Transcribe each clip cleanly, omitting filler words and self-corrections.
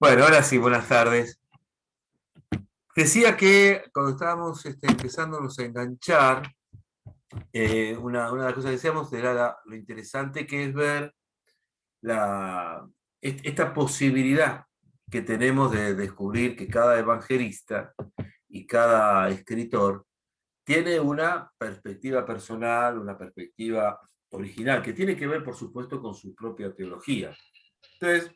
Bueno, ahora sí, buenas tardes. Decía que cuando estábamos empezándonos a enganchar, una de las cosas que decíamos era lo interesante que es ver esta posibilidad que tenemos de descubrir que cada evangelista y cada escritor tiene una perspectiva personal, una perspectiva original, que tiene que ver, por supuesto, con su propia teología. Entonces,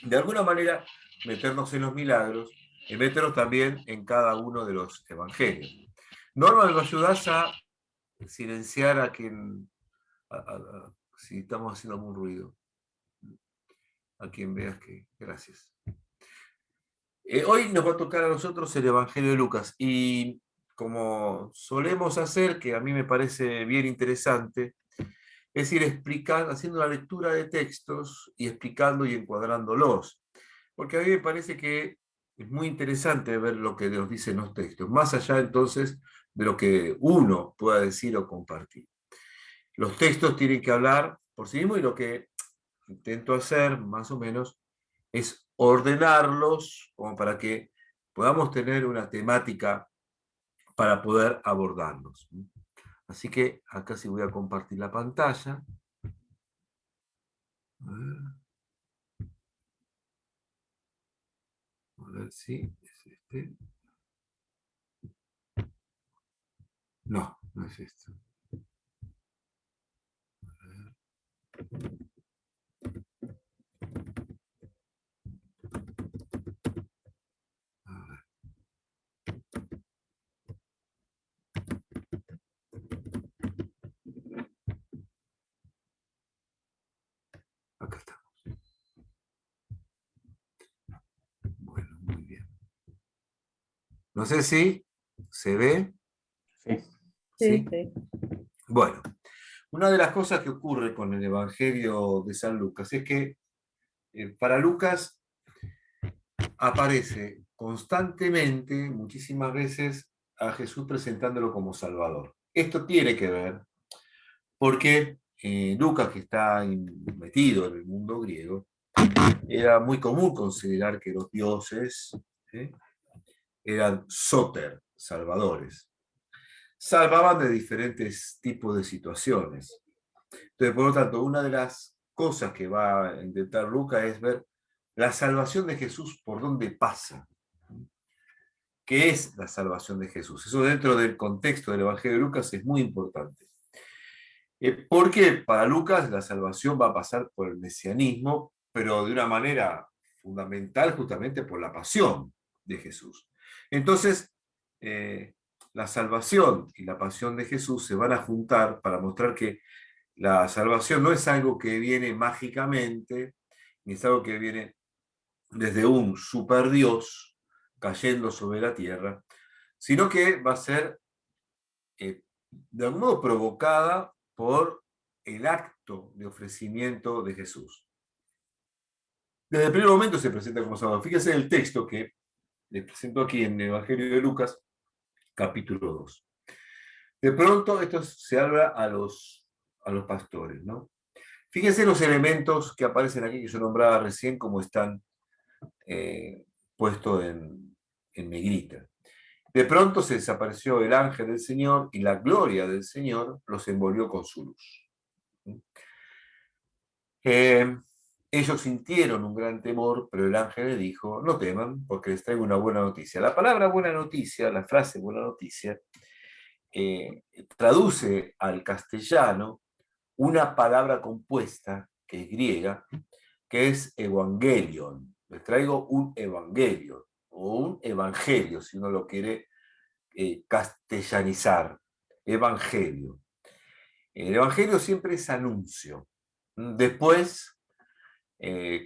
de alguna manera, meternos en los milagros y meternos también en cada uno de los evangelios. Norma, ¿me ayudás a silenciar a quien, si estamos haciendo algún ruido? A quien veas que... Gracias. Hoy nos va a tocar a nosotros el Evangelio de Lucas y como solemos hacer, que a mí me parece bien interesante, es ir explicando, haciendo la lectura de textos y explicando y encuadrándolos. Porque a mí me parece que es muy interesante ver lo que nos dicen los textos, más allá entonces de lo que uno pueda decir o compartir. Los textos tienen que hablar por sí mismos y lo que intento hacer, más o menos, es ordenarlos como para que podamos tener una temática para poder abordarlos. Así que acá sí voy a compartir la pantalla. A ver si es este. No, no es esto. A ver. Acá estamos. Bueno, muy bien. No sé si se ve. Sí. ¿Sí? Sí. Bueno, una de las cosas que ocurre con el Evangelio de San Lucas es que para Lucas aparece constantemente, muchísimas veces, a Jesús presentándolo como Salvador. Esto tiene que ver porque Lucas, que está metido en el mundo griego, era muy común considerar que los dioses eran soter, salvadores. Salvaban de diferentes tipos de situaciones. Entonces, por lo tanto, una de las cosas que va a intentar Lucas es ver la salvación de Jesús por dónde pasa. ¿Qué es la salvación de Jesús? Eso dentro del contexto del Evangelio de Lucas es muy importante. Porque para Lucas la salvación va a pasar por el mesianismo, pero de una manera fundamental justamente por la pasión de Jesús. Entonces, la salvación y la pasión de Jesús se van a juntar para mostrar que la salvación no es algo que viene mágicamente, ni es algo que viene desde un superdios cayendo sobre la tierra, sino que va a ser de algún modo provocada por el acto de ofrecimiento de Jesús. Desde el primer momento se presenta como Salvador. Fíjense el texto que les presento aquí en el Evangelio de Lucas, capítulo 2. De pronto esto se habla a los pastores, ¿no? Fíjense los elementos que aparecen aquí, que yo nombraba recién, como están puestos en negrita. De pronto se desapareció el ángel del Señor y la gloria del Señor los envolvió con su luz. Ellos sintieron un gran temor, pero el ángel les dijo, no teman, porque les traigo una buena noticia. La palabra buena noticia, la frase buena noticia, traduce al castellano una palabra compuesta, que es griega, que es evangelion. Les traigo un evangelio, o un evangelio, si uno lo quiere castellanizar. Evangelio. El evangelio siempre es anuncio. Después,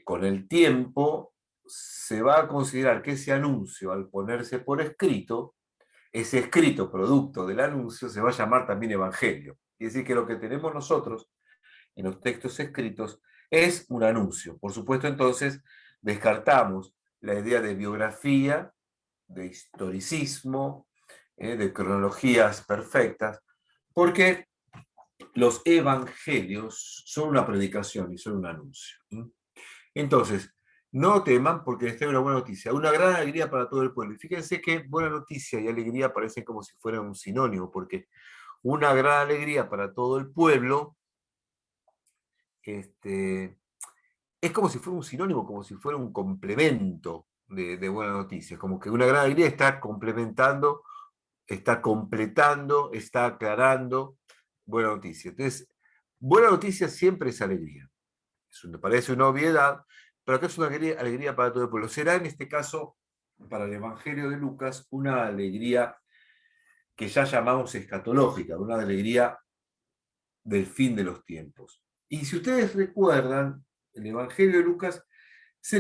con el tiempo, se va a considerar que ese anuncio, al ponerse por escrito, ese escrito producto del anuncio se va a llamar también evangelio. Es decir, que lo que tenemos nosotros en los textos escritos es un anuncio. Por supuesto, entonces, descartamos la idea de biografía, de historicismo, de cronologías perfectas, porque los evangelios son una predicación y son un anuncio. Entonces, No teman porque les traigo una buena noticia, una gran alegría para todo el pueblo. Y fíjense que buena noticia y alegría parecen como si fueran un sinónimo, porque una gran alegría para todo el pueblo, este, es como si fuera un sinónimo, como si fuera un complemento de buena noticia, como que una gran alegría está complementando, está completando, está aclarando buena noticia. Entonces, buena noticia siempre es alegría. Me parece una obviedad, pero acá es una alegría, alegría para todo el pueblo. Será en este caso, para el Evangelio de Lucas, una alegría que ya llamamos escatológica, una alegría del fin de los tiempos. Y si ustedes recuerdan, el Evangelio de Lucas es en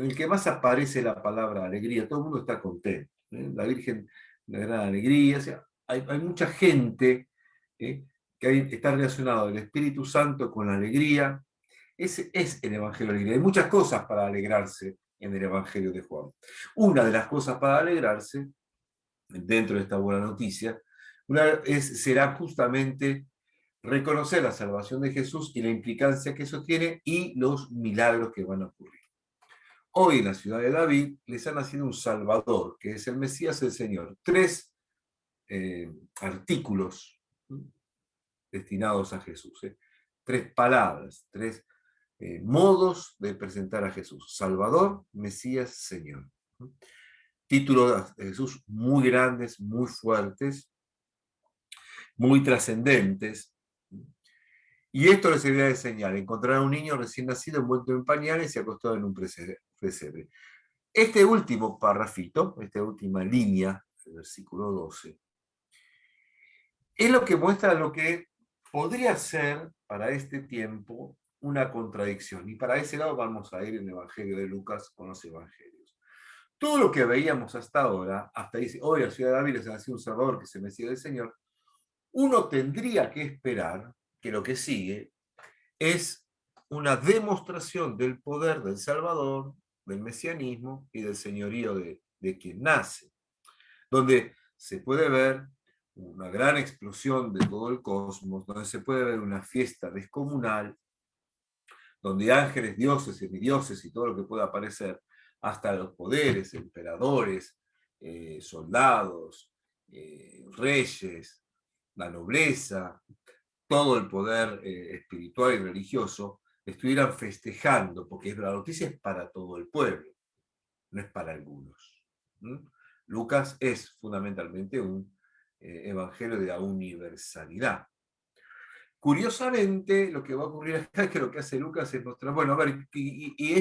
el que más aparece la palabra alegría. Todo el mundo está contento. La Virgen, la gran alegría. O sea, hay mucha gente ¿eh? Que está relacionado el Espíritu Santo con la alegría. Ese es el Evangelio de alegría. Hay muchas cosas para alegrarse en el Evangelio de Juan. Una de las cosas para alegrarse, dentro de esta buena noticia, será justamente reconocer la salvación de Jesús y la implicancia que eso tiene y los milagros que van a ocurrir. Hoy en la ciudad de David les ha nacido un Salvador, que es el Mesías el Señor. Tres artículos destinados a Jesús. Tres palabras, tres modos de presentar a Jesús. Salvador, Mesías, Señor. Títulos de Jesús muy grandes, muy fuertes, muy trascendentes. Y esto les servirá de señal. Encontrarán a un niño recién nacido envuelto en pañales y acostado en un pesebre. Este último parrafito, esta última línea, el versículo 12, es lo que muestra lo que podría ser para este tiempo una contradicción. Y para ese lado vamos a ir en el Evangelio de Lucas con los Evangelios. Todo lo que veíamos hasta ahora, hasta dice, hoy la ciudad de David se ha nacido un Salvador que se Mesías del Señor, uno tendría que esperar que lo que sigue es una demostración del poder del Salvador, del mesianismo y del señorío de quien nace, donde se puede ver una gran explosión de todo el cosmos, donde se puede ver una fiesta descomunal, donde ángeles, dioses, semidioses y todo lo que pueda aparecer, hasta los poderes, emperadores, soldados, reyes, la nobleza, todo el poder espiritual y religioso, estuvieran festejando, porque la noticia es para todo el pueblo, no es para algunos. ¿Mm? Lucas es fundamentalmente un evangelio de la universalidad. Curiosamente, lo que va a ocurrir acá es que lo que hace Lucas es mostrar, bueno, a ver, y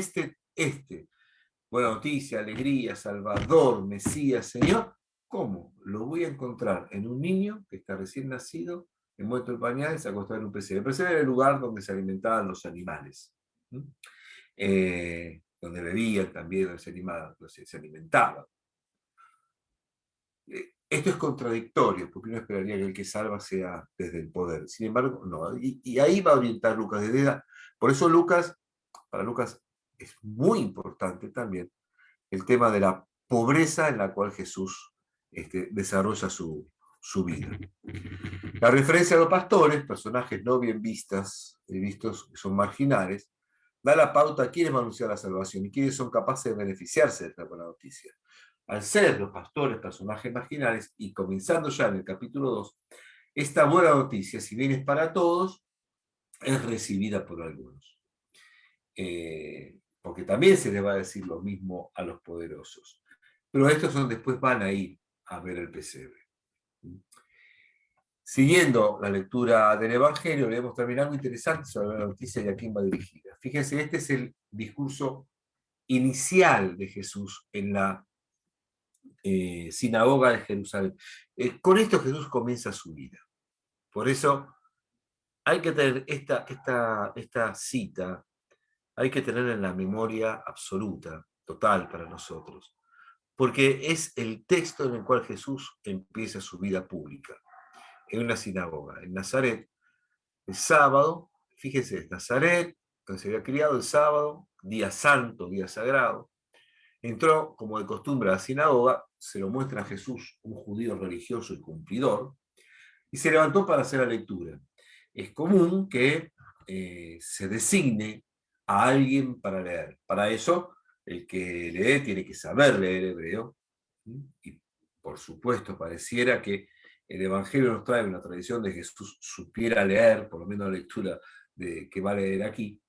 buena noticia, alegría, Salvador, Mesías, Señor, ¿cómo? Lo voy a encontrar en un niño que está recién nacido, envuelto en pañales, acostado en un pesebre. El pesebre era el lugar donde se alimentaban los animales, donde bebían también, donde se alimentaban. Esto es contradictorio, porque uno esperaría que el que salva sea desde el poder. Sin embargo, no. Y ahí va a orientar Lucas. Por eso para Lucas es muy importante también el tema de la pobreza en la cual Jesús desarrolla su vida. La referencia a los pastores, personajes no bien vistos que son marginales, da la pauta a quiénes van a anunciar la salvación y quiénes son capaces de beneficiarse de esta buena noticia. Al ser los pastores personajes marginales, y comenzando ya en el capítulo 2, esta buena noticia, si bien es para todos, es recibida por algunos. Porque también se les va a decir lo mismo a los poderosos. Pero estos después van a ir a ver el pesebre. Siguiendo la lectura del Evangelio, leemos también algo interesante sobre la noticia y a quién va dirigida. Fíjense, este es el discurso inicial de Jesús en la sinagoga de Jerusalén. Con esto Jesús comienza su vida. Por eso hay que tener esta cita, hay que tener en la memoria absoluta, total para nosotros, porque es el texto en el cual Jesús empieza su vida pública, en una sinagoga, en Nazaret, el sábado, fíjense, Nazaret, donde se había criado el sábado, día santo, día sagrado, entró, como de costumbre, a la sinagoga, se lo muestra a Jesús, un judío religioso y cumplidor, y se levantó para hacer la lectura. Es común que se designe a alguien para leer. Para eso, el que lee tiene que saber leer hebreo. Y por supuesto, pareciera que el Evangelio nos trae una tradición de que Jesús supiera leer, por lo menos la lectura que va a leer aquí.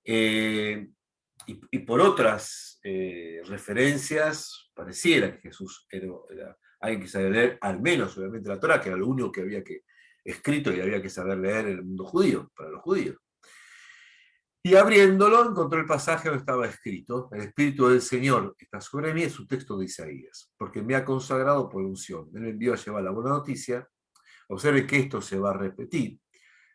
Y por otras referencias, pareciera que Jesús era alguien que sabía leer, al menos obviamente la Torá, que era lo único que había que escrito y había que saber leer en el mundo judío, para los judíos. Y abriéndolo, encontró el pasaje donde estaba escrito: el Espíritu del Señor está sobre mí, es un texto de Isaías, porque me ha consagrado por unción. Él me envió a llevar la buena noticia. Observe que esto se va a repetir.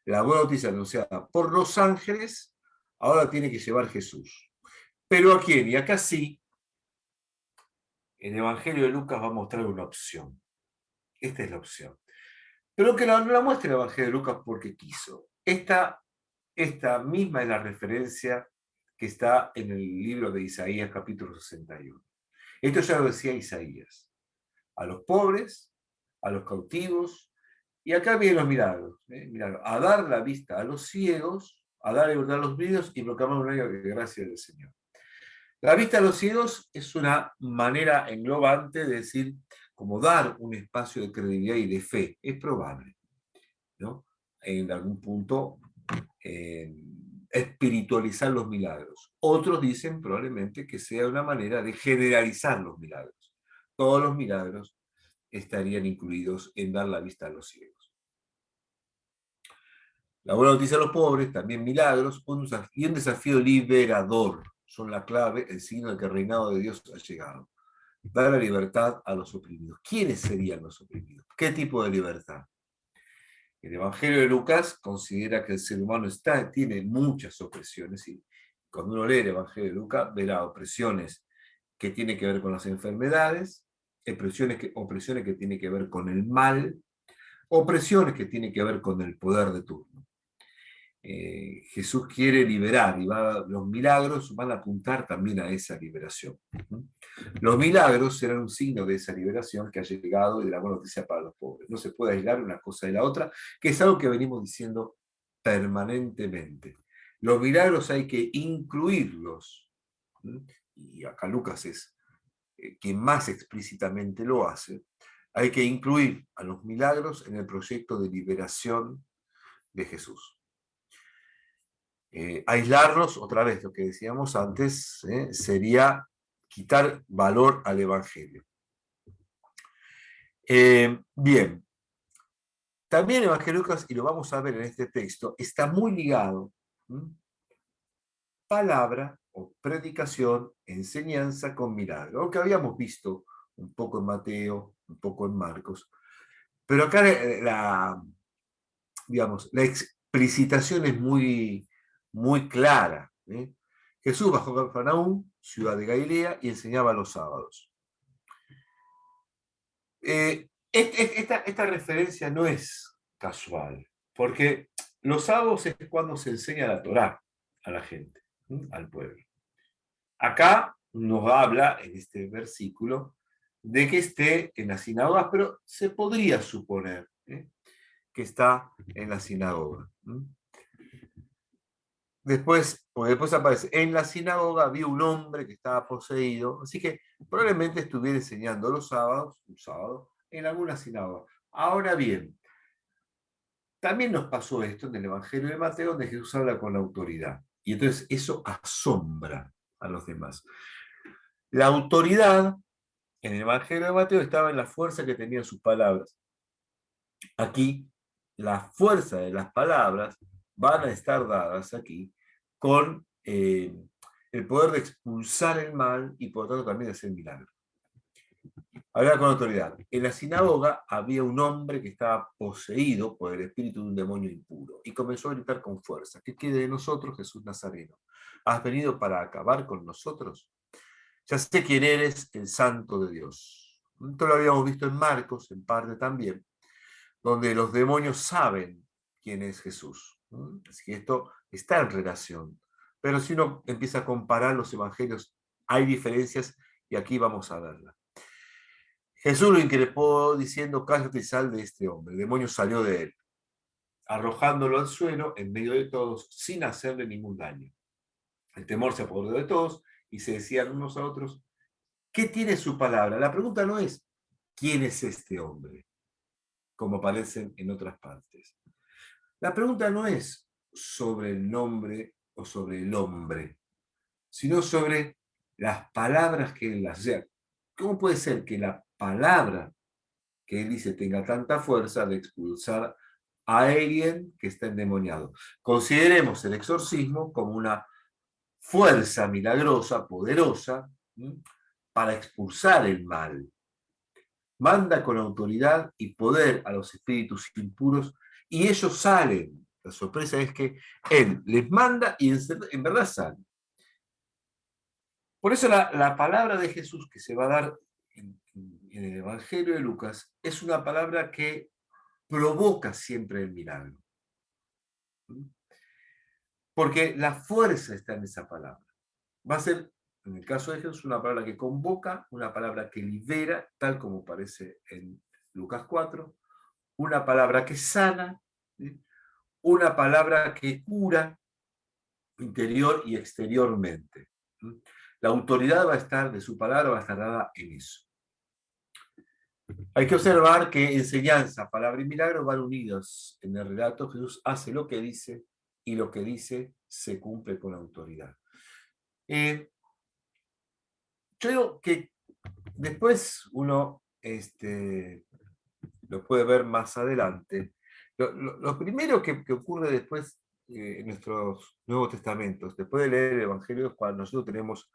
La buena noticia anunciada por los ángeles, ahora tiene que llevar Jesús. ¿Pero a quién? Y acá sí, el Evangelio de Lucas va a mostrar una opción. Esta es la opción. Pero que no la muestra el Evangelio de Lucas porque quiso. Esta misma es la referencia que está en el libro de Isaías, capítulo 61. Esto ya lo decía Isaías. A los pobres, a los cautivos, y acá vienen los milagros. Milagros. A dar la vista a los ciegos, a dar libertad a los niños y proclamar un año de gracia del Señor. La vista a los ciegos es una manera englobante de decir, como dar un espacio de credibilidad y de fe. Es probable, ¿no? En algún punto, espiritualizar los milagros. Otros dicen probablemente que sea una manera de generalizar los milagros. Todos los milagros estarían incluidos en dar la vista a los ciegos. La buena noticia a los pobres, también milagros, y un desafío liberador son la clave, el signo de que el reinado de Dios ha llegado. Dar la libertad a los oprimidos. ¿Quiénes serían los oprimidos? ¿Qué tipo de libertad? El Evangelio de Lucas considera que el ser humano tiene muchas opresiones, y cuando uno lee el Evangelio de Lucas verá opresiones que tienen que ver con las enfermedades, opresiones que tienen que ver con el mal, opresiones que tienen que ver con el poder de turno. Jesús quiere liberar y los milagros van a apuntar también a esa liberación. Los milagros serán un signo de esa liberación que ha llegado y de la buena noticia para los pobres. No se puede aislar una cosa de la otra, que es algo que venimos diciendo permanentemente. Los milagros hay que incluirlos, y acá Lucas es quien más explícitamente lo hace. Hay que incluir a los milagros en el proyecto de liberación de Jesús. Aislarlos, otra vez lo que decíamos antes, sería quitar valor al Evangelio. Bien, también el Evangelio de Lucas, y lo vamos a ver en este texto, está muy ligado, palabra o predicación, enseñanza con milagro, lo que habíamos visto un poco en Mateo, un poco en Marcos, pero acá digamos, la explicitación es muy, muy clara. Jesús bajó a Cafarnaúm, ciudad de Galilea, y enseñaba los sábados. Esta referencia no es casual, porque los sábados es cuando se enseña la Torá a la gente, al pueblo. Acá nos habla, en este versículo, de que esté en las sinagogas, pero se podría suponer que está en la sinagoga. Después aparece, en la sinagoga había un hombre que estaba poseído, así que probablemente estuviera enseñando los sábados, un sábado, en alguna sinagoga. Ahora bien, también nos pasó esto en el Evangelio de Mateo, donde Jesús habla con la autoridad, y entonces eso asombra a los demás. La autoridad en el Evangelio de Mateo estaba en la fuerza que tenían sus palabras. Aquí, la fuerza de las palabras van a estar dadas aquí con el poder de expulsar el mal y por lo tanto también de hacer milagros. Hablar con autoridad. En la sinagoga había un hombre que estaba poseído por el espíritu de un demonio impuro y comenzó a gritar con fuerza: ¿qué quede de nosotros, Jesús Nazareno? ¿Has venido para acabar con nosotros? Ya sé quién eres, el Santo de Dios. Esto lo habíamos visto en Marcos, en parte también, donde los demonios saben quién es Jesús. Así que esto está en relación. Pero si uno empieza a comparar los evangelios, hay diferencias y aquí vamos a verlas. Jesús lo increpó diciendo: cállate y sal de este hombre. El demonio salió de él, arrojándolo al suelo en medio de todos sin hacerle ningún daño. El temor se apoderó de todos y se decían unos a otros, ¿qué tiene su palabra? La pregunta no es, ¿quién es este hombre? Como aparecen en otras partes. La pregunta no es sobre el nombre o sobre el hombre, sino sobre las palabras que él hace. O sea, ¿cómo puede ser que la palabra que él dice tenga tanta fuerza de expulsar a alguien que está endemoniado? Consideremos el exorcismo como una fuerza milagrosa, poderosa, ¿m? Para expulsar el mal. Manda con autoridad y poder a los espíritus impuros y ellos salen. La sorpresa es que él les manda y en verdad salen. Por eso la palabra de Jesús que se va a dar en el Evangelio de Lucas es una palabra que provoca siempre el milagro. Porque la fuerza está en esa palabra. Va a ser, en el caso de Jesús, una palabra que convoca, una palabra que libera, tal como aparece en Lucas 4, una palabra que sana, ¿sí? Una palabra que cura interior y exteriormente. La autoridad va a estar, de su palabra va a estar dada en eso. Hay que observar que enseñanza, palabra y milagro van unidos en el relato. Jesús hace lo que dice y lo que dice se cumple con autoridad. Yo digo que después uno lo puede ver más adelante. Lo primero que ocurre después en nuestros Nuevos Testamentos, después de leer el Evangelio, es cuando nosotros tenemos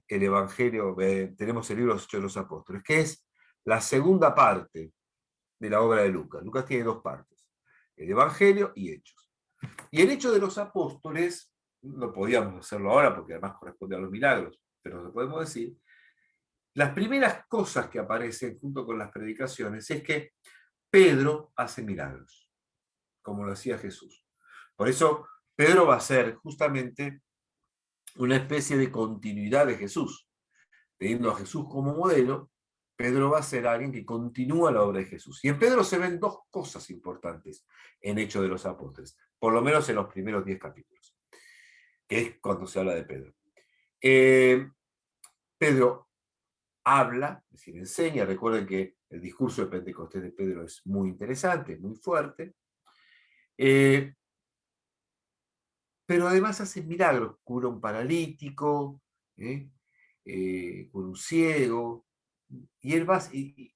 el Evangelio, tenemos el libro de los Hechos de los Apóstoles, que es la segunda parte de la obra de Lucas. Lucas tiene dos partes, el Evangelio y Hechos. Y el Hecho de los Apóstoles, no podíamos hacerlo ahora porque además corresponde a los milagros, pero lo podemos decir, las primeras cosas que aparecen junto con las predicaciones es que Pedro hace milagros, como lo hacía Jesús. Por eso Pedro va a ser justamente una especie de continuidad de Jesús. Teniendo a Jesús como modelo, Pedro va a ser alguien que continúa la obra de Jesús. Y en Pedro se ven dos cosas importantes en Hechos de los Apóstoles, por lo menos en los primeros 10 capítulos, que es cuando se habla de Pedro. Pedro habla, es decir, enseña. Recuerden que el discurso de Pentecostés de Pedro es muy interesante, muy fuerte. Pero además hace milagros, cura un paralítico, cura un ciego, y él va, y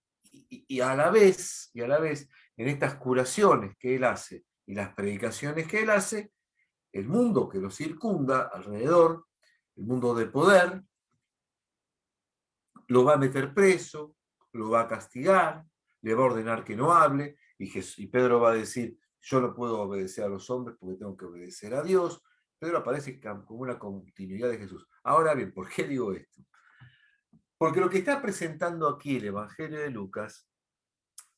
a la vez, en estas curaciones que él hace y las predicaciones que él hace, el mundo que lo circunda alrededor, el mundo de poder, lo va a meter preso, lo va a castigar, le va a ordenar que no hable, y Pedro va a decir, yo no puedo obedecer a los hombres porque tengo que obedecer a Dios. Pedro aparece como una continuidad de Jesús. Ahora bien, ¿por qué digo esto? Porque lo que está presentando aquí el Evangelio de Lucas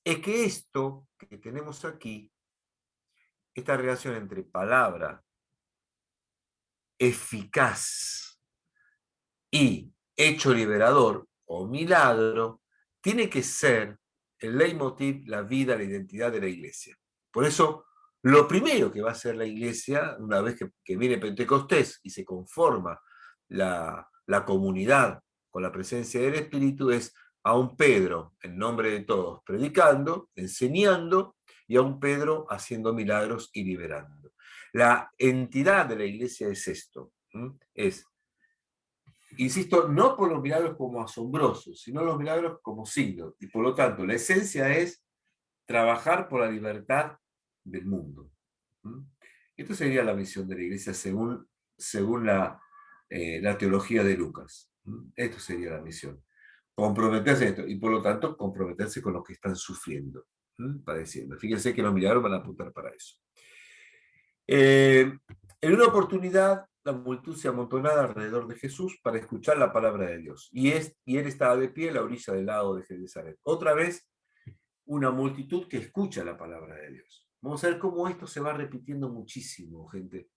es que esto que tenemos aquí, esta relación entre palabra eficaz y hecho liberador o milagro, tiene que ser el leitmotiv, la vida, la identidad de la iglesia. Por eso, lo primero que va a hacer la iglesia, una vez que viene Pentecostés y se conforma la comunidad con la presencia del Espíritu, es a un Pedro, en nombre de todos, predicando, enseñando, y a un Pedro haciendo milagros y liberando. La entidad de la iglesia es esto, es, insisto, no por los milagros como asombrosos, sino los milagros como signos. Y por lo tanto, la esencia es trabajar por la libertad del mundo. Esto sería la misión de la iglesia según la teología de Lucas. Esto sería la misión. Comprometerse en esto y por lo tanto comprometerse con los que están sufriendo, padeciendo. Fíjense que los milagros van a apuntar para eso. En una oportunidad, la multitud se amontonaba alrededor de Jesús para escuchar la palabra de Dios. Y él estaba de pie en la orilla del lago de Genesaret. Otra vez, una multitud que escucha la palabra de Dios. Vamos a ver cómo esto se va repitiendo muchísimo, gente.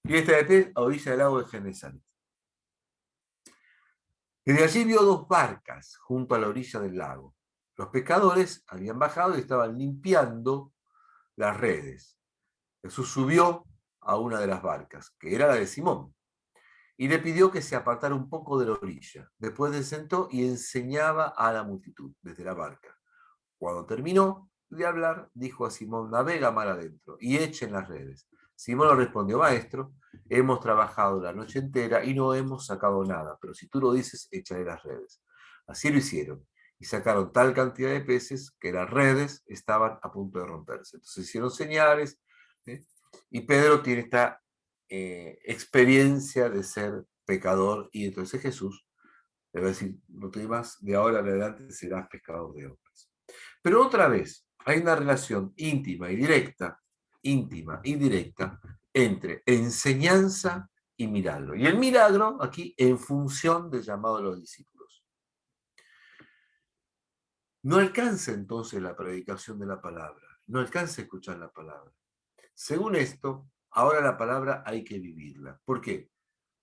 Y está de pie a orilla del lago de Genesaret. Desde allí vio dos barcas junto a la orilla del lago. Los pescadores habían bajado y estaban limpiando las redes. Jesús subió a una de las barcas, que era la de Simón, y le pidió que se apartara un poco de la orilla. Después se sentó y enseñaba a la multitud desde la barca. Cuando terminó de hablar, dijo a Simón: navega mar adentro y echen las redes. Simón le respondió: maestro, hemos trabajado la noche entera y no hemos sacado nada, pero si tú lo dices, echaré las redes. Así lo hicieron y sacaron tal cantidad de peces que las redes estaban a punto de romperse. Entonces hicieron señales, ¿eh? Y Pedro tiene esta experiencia de ser pecador, y entonces Jesús le va a decir: no te más, de ahora en adelante serás pescador de hombres. Pero otra vez, hay una relación íntima y directa entre enseñanza y milagro. Y el milagro aquí en función del llamado de los discípulos. No alcanza entonces la predicación de la palabra, no alcanza escuchar la palabra. Según esto, ahora la palabra hay que vivirla. ¿Por qué?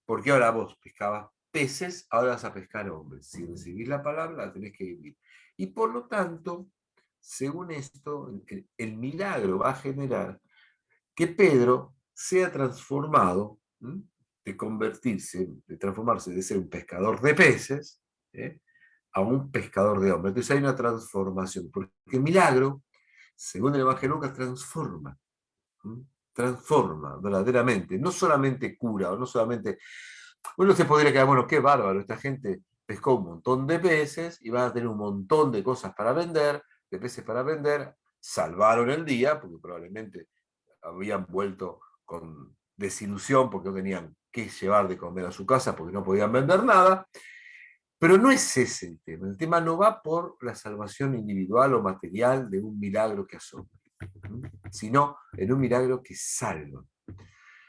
Porque ahora vos pescabas peces, ahora vas a pescar hombres. Si recibís la palabra, la tenés que vivir. Y por lo tanto, según esto, el milagro va a generar que Pedro sea transformado, de convertirse, de transformarse de ser un pescador de peces, ¿eh?, a un pescador de hombres. Entonces hay una transformación, porque el milagro, según el Evangelio de Lucas, transforma. Transforma verdaderamente, no solamente cura, o no solamente. Uno se podría quedar: bueno, qué bárbaro, esta gente pescó un montón de peces y van a tener un montón de cosas para vender, de peces para vender, salvaron el día, porque probablemente habían vuelto con desilusión porque no tenían que llevar de comer a su casa porque no podían vender nada. Pero no es ese el tema no va por la salvación individual o material de un milagro que asombra, sino en un milagro que salva.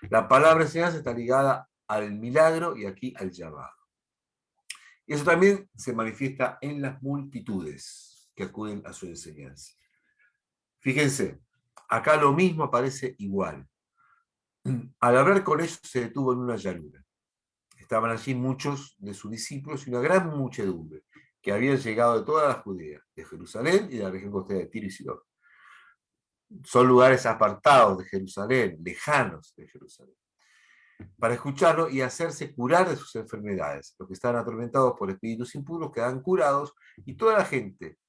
La palabra enseñanza está ligada al milagro y aquí al llamado. Y eso también se manifiesta en las multitudes que acuden a su enseñanza. Fíjense, acá lo mismo aparece igual. Al hablar con ellos se detuvo en una llanura. Estaban allí muchos de sus discípulos y una gran muchedumbre que habían llegado de toda la Judea, de Jerusalén y de la región costera de Tiro y Sidón. Son lugares apartados de Jerusalén, lejanos de Jerusalén, para escucharlo y hacerse curar de sus enfermedades. Los que estaban atormentados por espíritus impuros quedaban curados, y toda la gente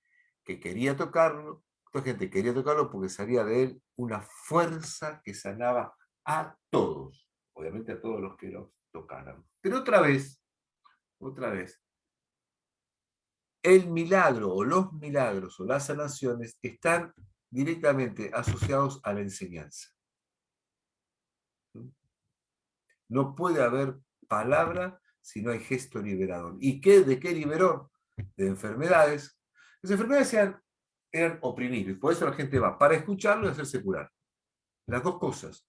que quería tocarlo, porque salía de él una fuerza que sanaba a todos, obviamente a todos los que lo tocaran. Pero otra vez, el milagro o los milagros o las sanaciones están directamente asociados a la enseñanza. No puede haber palabra si no hay gesto liberador. ¿Y de qué liberó? De enfermedades. Las enfermedades eran oprimibles, por eso la gente va para escucharlo y hacerse curar. Las dos cosas.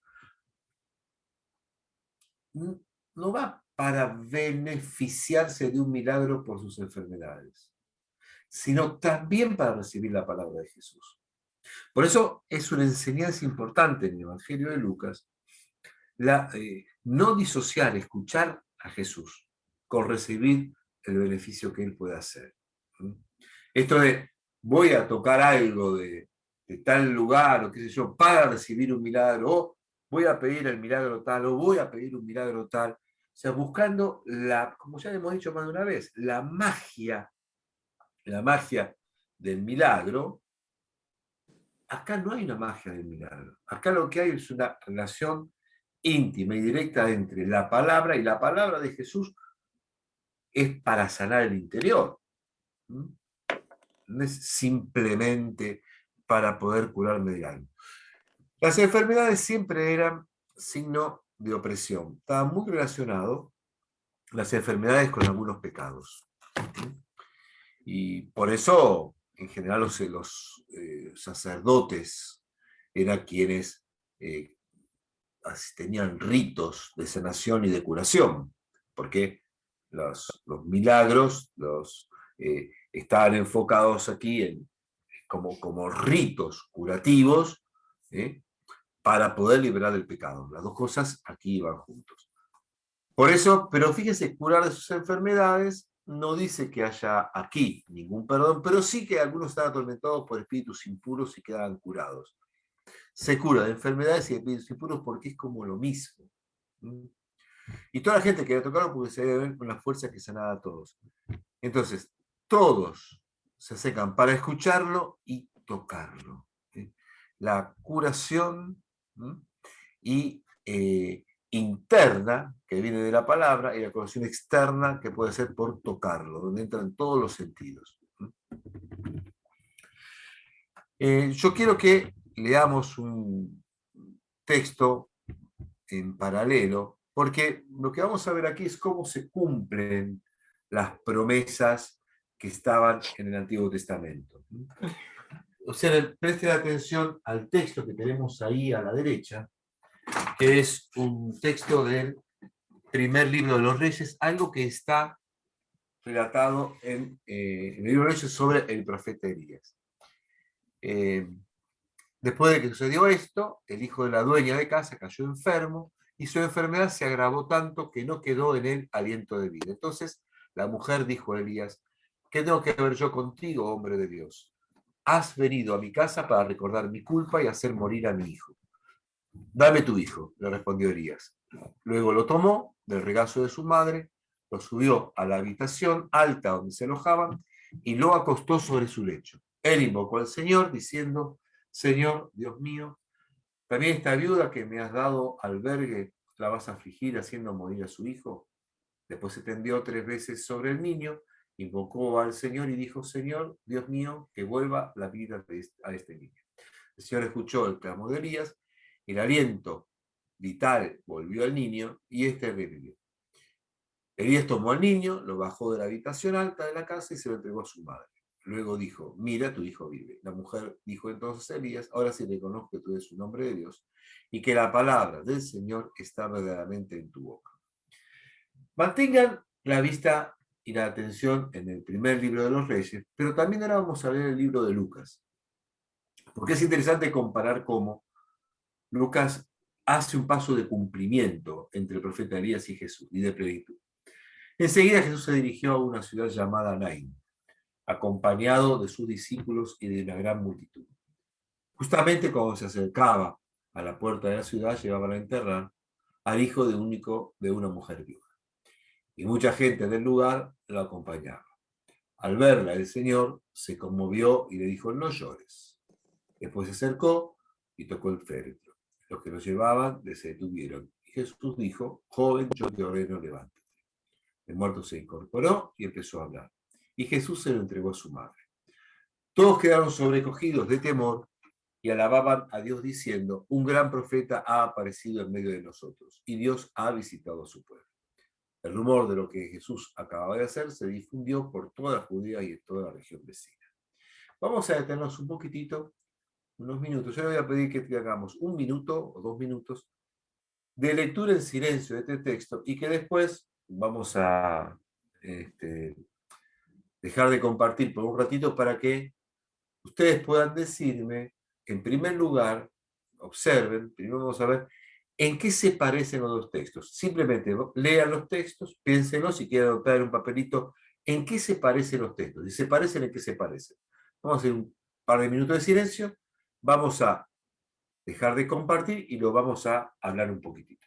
No va para beneficiarse de un milagro por sus enfermedades, sino también para recibir la palabra de Jesús. Por eso es una enseñanza importante en el Evangelio de Lucas, no disociar, escuchar a Jesús con recibir el beneficio que Él puede hacer. Esto de voy a tocar algo de tal lugar, o qué sé yo, para recibir un milagro, o voy a pedir el milagro tal, o voy a pedir un milagro tal. O sea, buscando como ya hemos dicho más de una vez, la magia del milagro. Acá no hay una magia del milagro. Acá lo que hay es una relación íntima y directa entre la palabra, y la palabra de Jesús es para sanar el interior. No es simplemente para poder curarme de algo. Las enfermedades siempre eran signo de opresión. Estaba muy relacionado las enfermedades con algunos pecados. Y por eso, en general, los sacerdotes eran quienes tenían ritos de sanación y de curación, porque los milagros estaban enfocados aquí como ritos curativos, para poder liberar del pecado. Las dos cosas aquí iban juntos. Por eso, pero fíjese, curar de sus enfermedades no dice que haya aquí ningún perdón, pero sí que algunos estaban atormentados por espíritus impuros y quedaban curados. Se cura de enfermedades y de espíritus impuros porque es como lo mismo. Y toda la gente quería tocarlo porque se debe ver con la fuerza que sanaba a todos. Entonces, todos se acercan para escucharlo y tocarlo. ¿Sí? La curación, ¿no? Y interna, que viene de la palabra, y la curación externa, que puede ser por tocarlo, donde entran todos los sentidos. Yo quiero que leamos un texto en paralelo, porque lo que vamos a ver aquí es cómo se cumplen las promesas que estaban en el Antiguo Testamento. O sea, presten atención al texto que tenemos ahí a la derecha, que es un texto del primer libro de los Reyes, algo que está relatado en el libro de Reyes sobre el profeta Elías. Después de que sucedió esto, el hijo de la dueña de casa cayó enfermo y su enfermedad se agravó tanto que no quedó en él aliento de vida. Entonces la mujer dijo a Elías: ¿qué tengo que ver yo contigo, hombre de Dios? Has venido a mi casa para recordar mi culpa y hacer morir a mi hijo. Dame tu hijo, le respondió Elías. Luego lo tomó del regazo de su madre, lo subió a la habitación alta donde se alojaban y lo acostó sobre su lecho. Él invocó al Señor diciendo: Señor, Dios mío, también esta viuda que me has dado albergue la vas a afligir haciendo morir a su hijo. Después se tendió 3 veces sobre el niño, invocó al Señor y dijo: Señor, Dios mío, que vuelva la vida a este niño. El Señor escuchó el clamor de Elías, el aliento vital volvió al niño y éste revivió. Elías tomó al niño, lo bajó de la habitación alta de la casa y se lo entregó a su madre. Luego dijo: mira, tu hijo vive. La mujer dijo entonces a Elías: ahora sí reconozco que tú eres un hombre de Dios y que la palabra del Señor está verdaderamente en tu boca. Mantengan la vista y la atención en el primer libro de los Reyes, pero también ahora vamos a ver el libro de Lucas, porque es interesante comparar cómo Lucas hace un paso de cumplimiento entre el profeta Elías y Jesús, y de plenitud. Enseguida Jesús se dirigió a una ciudad llamada Naín, acompañado de sus discípulos y de una gran multitud. Justamente cuando se acercaba a la puerta de la ciudad, llevaban a enterrar al hijo de único de una mujer viuda. Y mucha gente del lugar lo acompañaba. Al verla, el Señor se conmovió y le dijo: no llores. Después se acercó y tocó el féretro. Los que lo llevaban se detuvieron. Y Jesús dijo: joven, yo te ordeno, levántate. El muerto se incorporó y empezó a hablar. Y Jesús se lo entregó a su madre. Todos quedaron sobrecogidos de temor y alababan a Dios diciendo: un gran profeta ha aparecido en medio de nosotros y Dios ha visitado a su pueblo. El rumor de lo que Jesús acababa de hacer se difundió por toda Judea y en toda la región vecina. Vamos a detenernos un poquitito, unos minutos. Yo le voy a pedir que hagamos 1 minuto o 2 minutos de lectura en silencio de este texto y que después vamos a dejar de compartir por un ratito para que ustedes puedan decirme, en primer lugar, observen, primero vamos a ver en qué se parecen los dos textos. Simplemente lean los textos, piénsenlos, si quieren anotar en un papelito, en qué se parecen los textos. Si se parecen, en qué se parecen. Vamos a hacer un par de minutos de silencio, vamos a dejar de compartir y lo vamos a hablar un poquitito.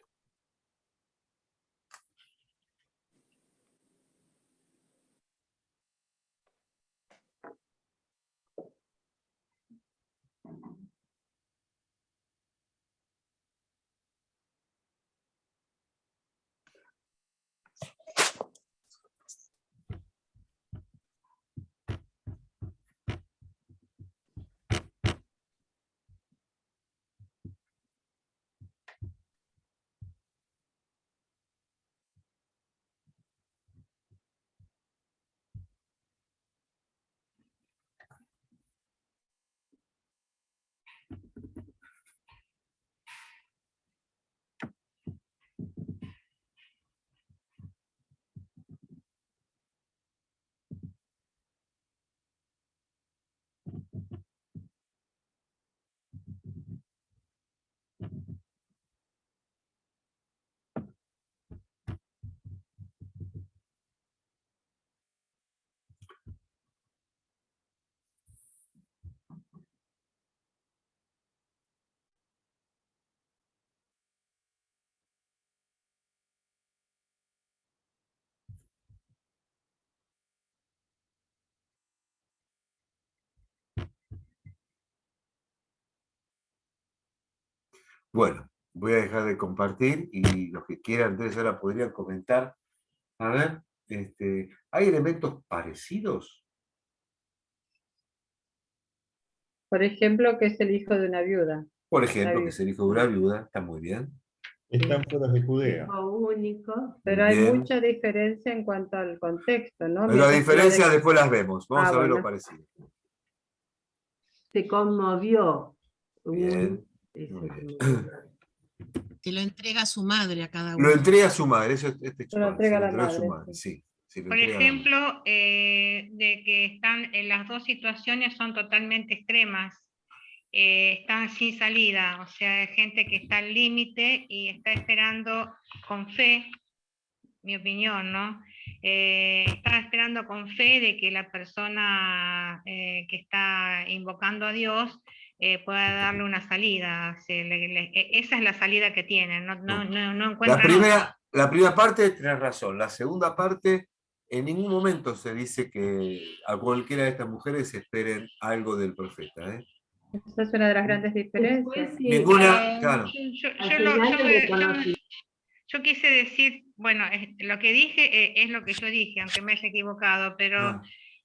Bueno, voy a dejar de compartir y los que quieran entonces ahora podrían comentar. A ver, ¿hay elementos parecidos? Por ejemplo, que es el hijo de una viuda. Por La ejemplo, que viuda. es el hijo de una viuda, está muy bien. Están fuera de Judea. Hijo único. Pero hay Bien. mucha diferencia en cuanto al contexto, ¿no? Pero las Mientras que la diferencias de- después las vemos. Vamos a ver lo bueno. parecido. Se conmovió. Bien. Ese Muy es bien. un- Que lo entrega a su madre a cada Lo uno. entrega a su madre, eso es textual. Se lo entrega a la entregó a su madre, madre, sí. Se lo Por entrega a la madre. ejemplo, de que están en las dos situaciones son totalmente extremas. Están sin salida, o sea, hay gente que está al límite y está esperando con fe, mi opinión, ¿no? Está esperando con fe de que la persona que está invocando a Dios pueda darle una salida. Esa es la salida que tienen, no encuentran otra. La primera parte tenés razón. La segunda parte, en ningún momento se dice que a cualquiera de estas mujeres esperen algo del profeta. Esa es una de las grandes diferencias. Después, sí, Ninguna, claro. al final lo reconocí. Yo quise decir, bueno, lo que dije es lo que yo dije, aunque me haya equivocado, pero Ah,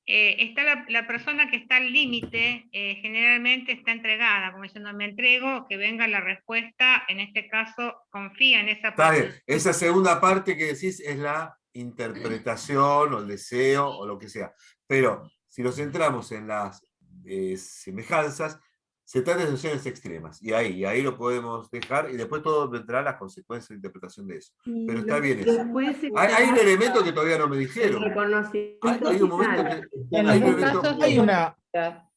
está la persona que está al límite, generalmente está entregada, como diciendo, me entrego, que venga la respuesta, en este caso, confía en esa está parte. bien. Esa segunda parte que decís es la interpretación o el deseo o lo que sea. Pero si nos centramos en las semejanzas, se trata de situaciones extremas. Y ahí lo podemos dejar y después todo vendrá las consecuencias de interpretación de eso. Pero está bien eso. Después Hay un elemento que todavía no me el dijeron. reconocimiento Hay un momento final. que... En hay los un dos elemento- casos Hay una,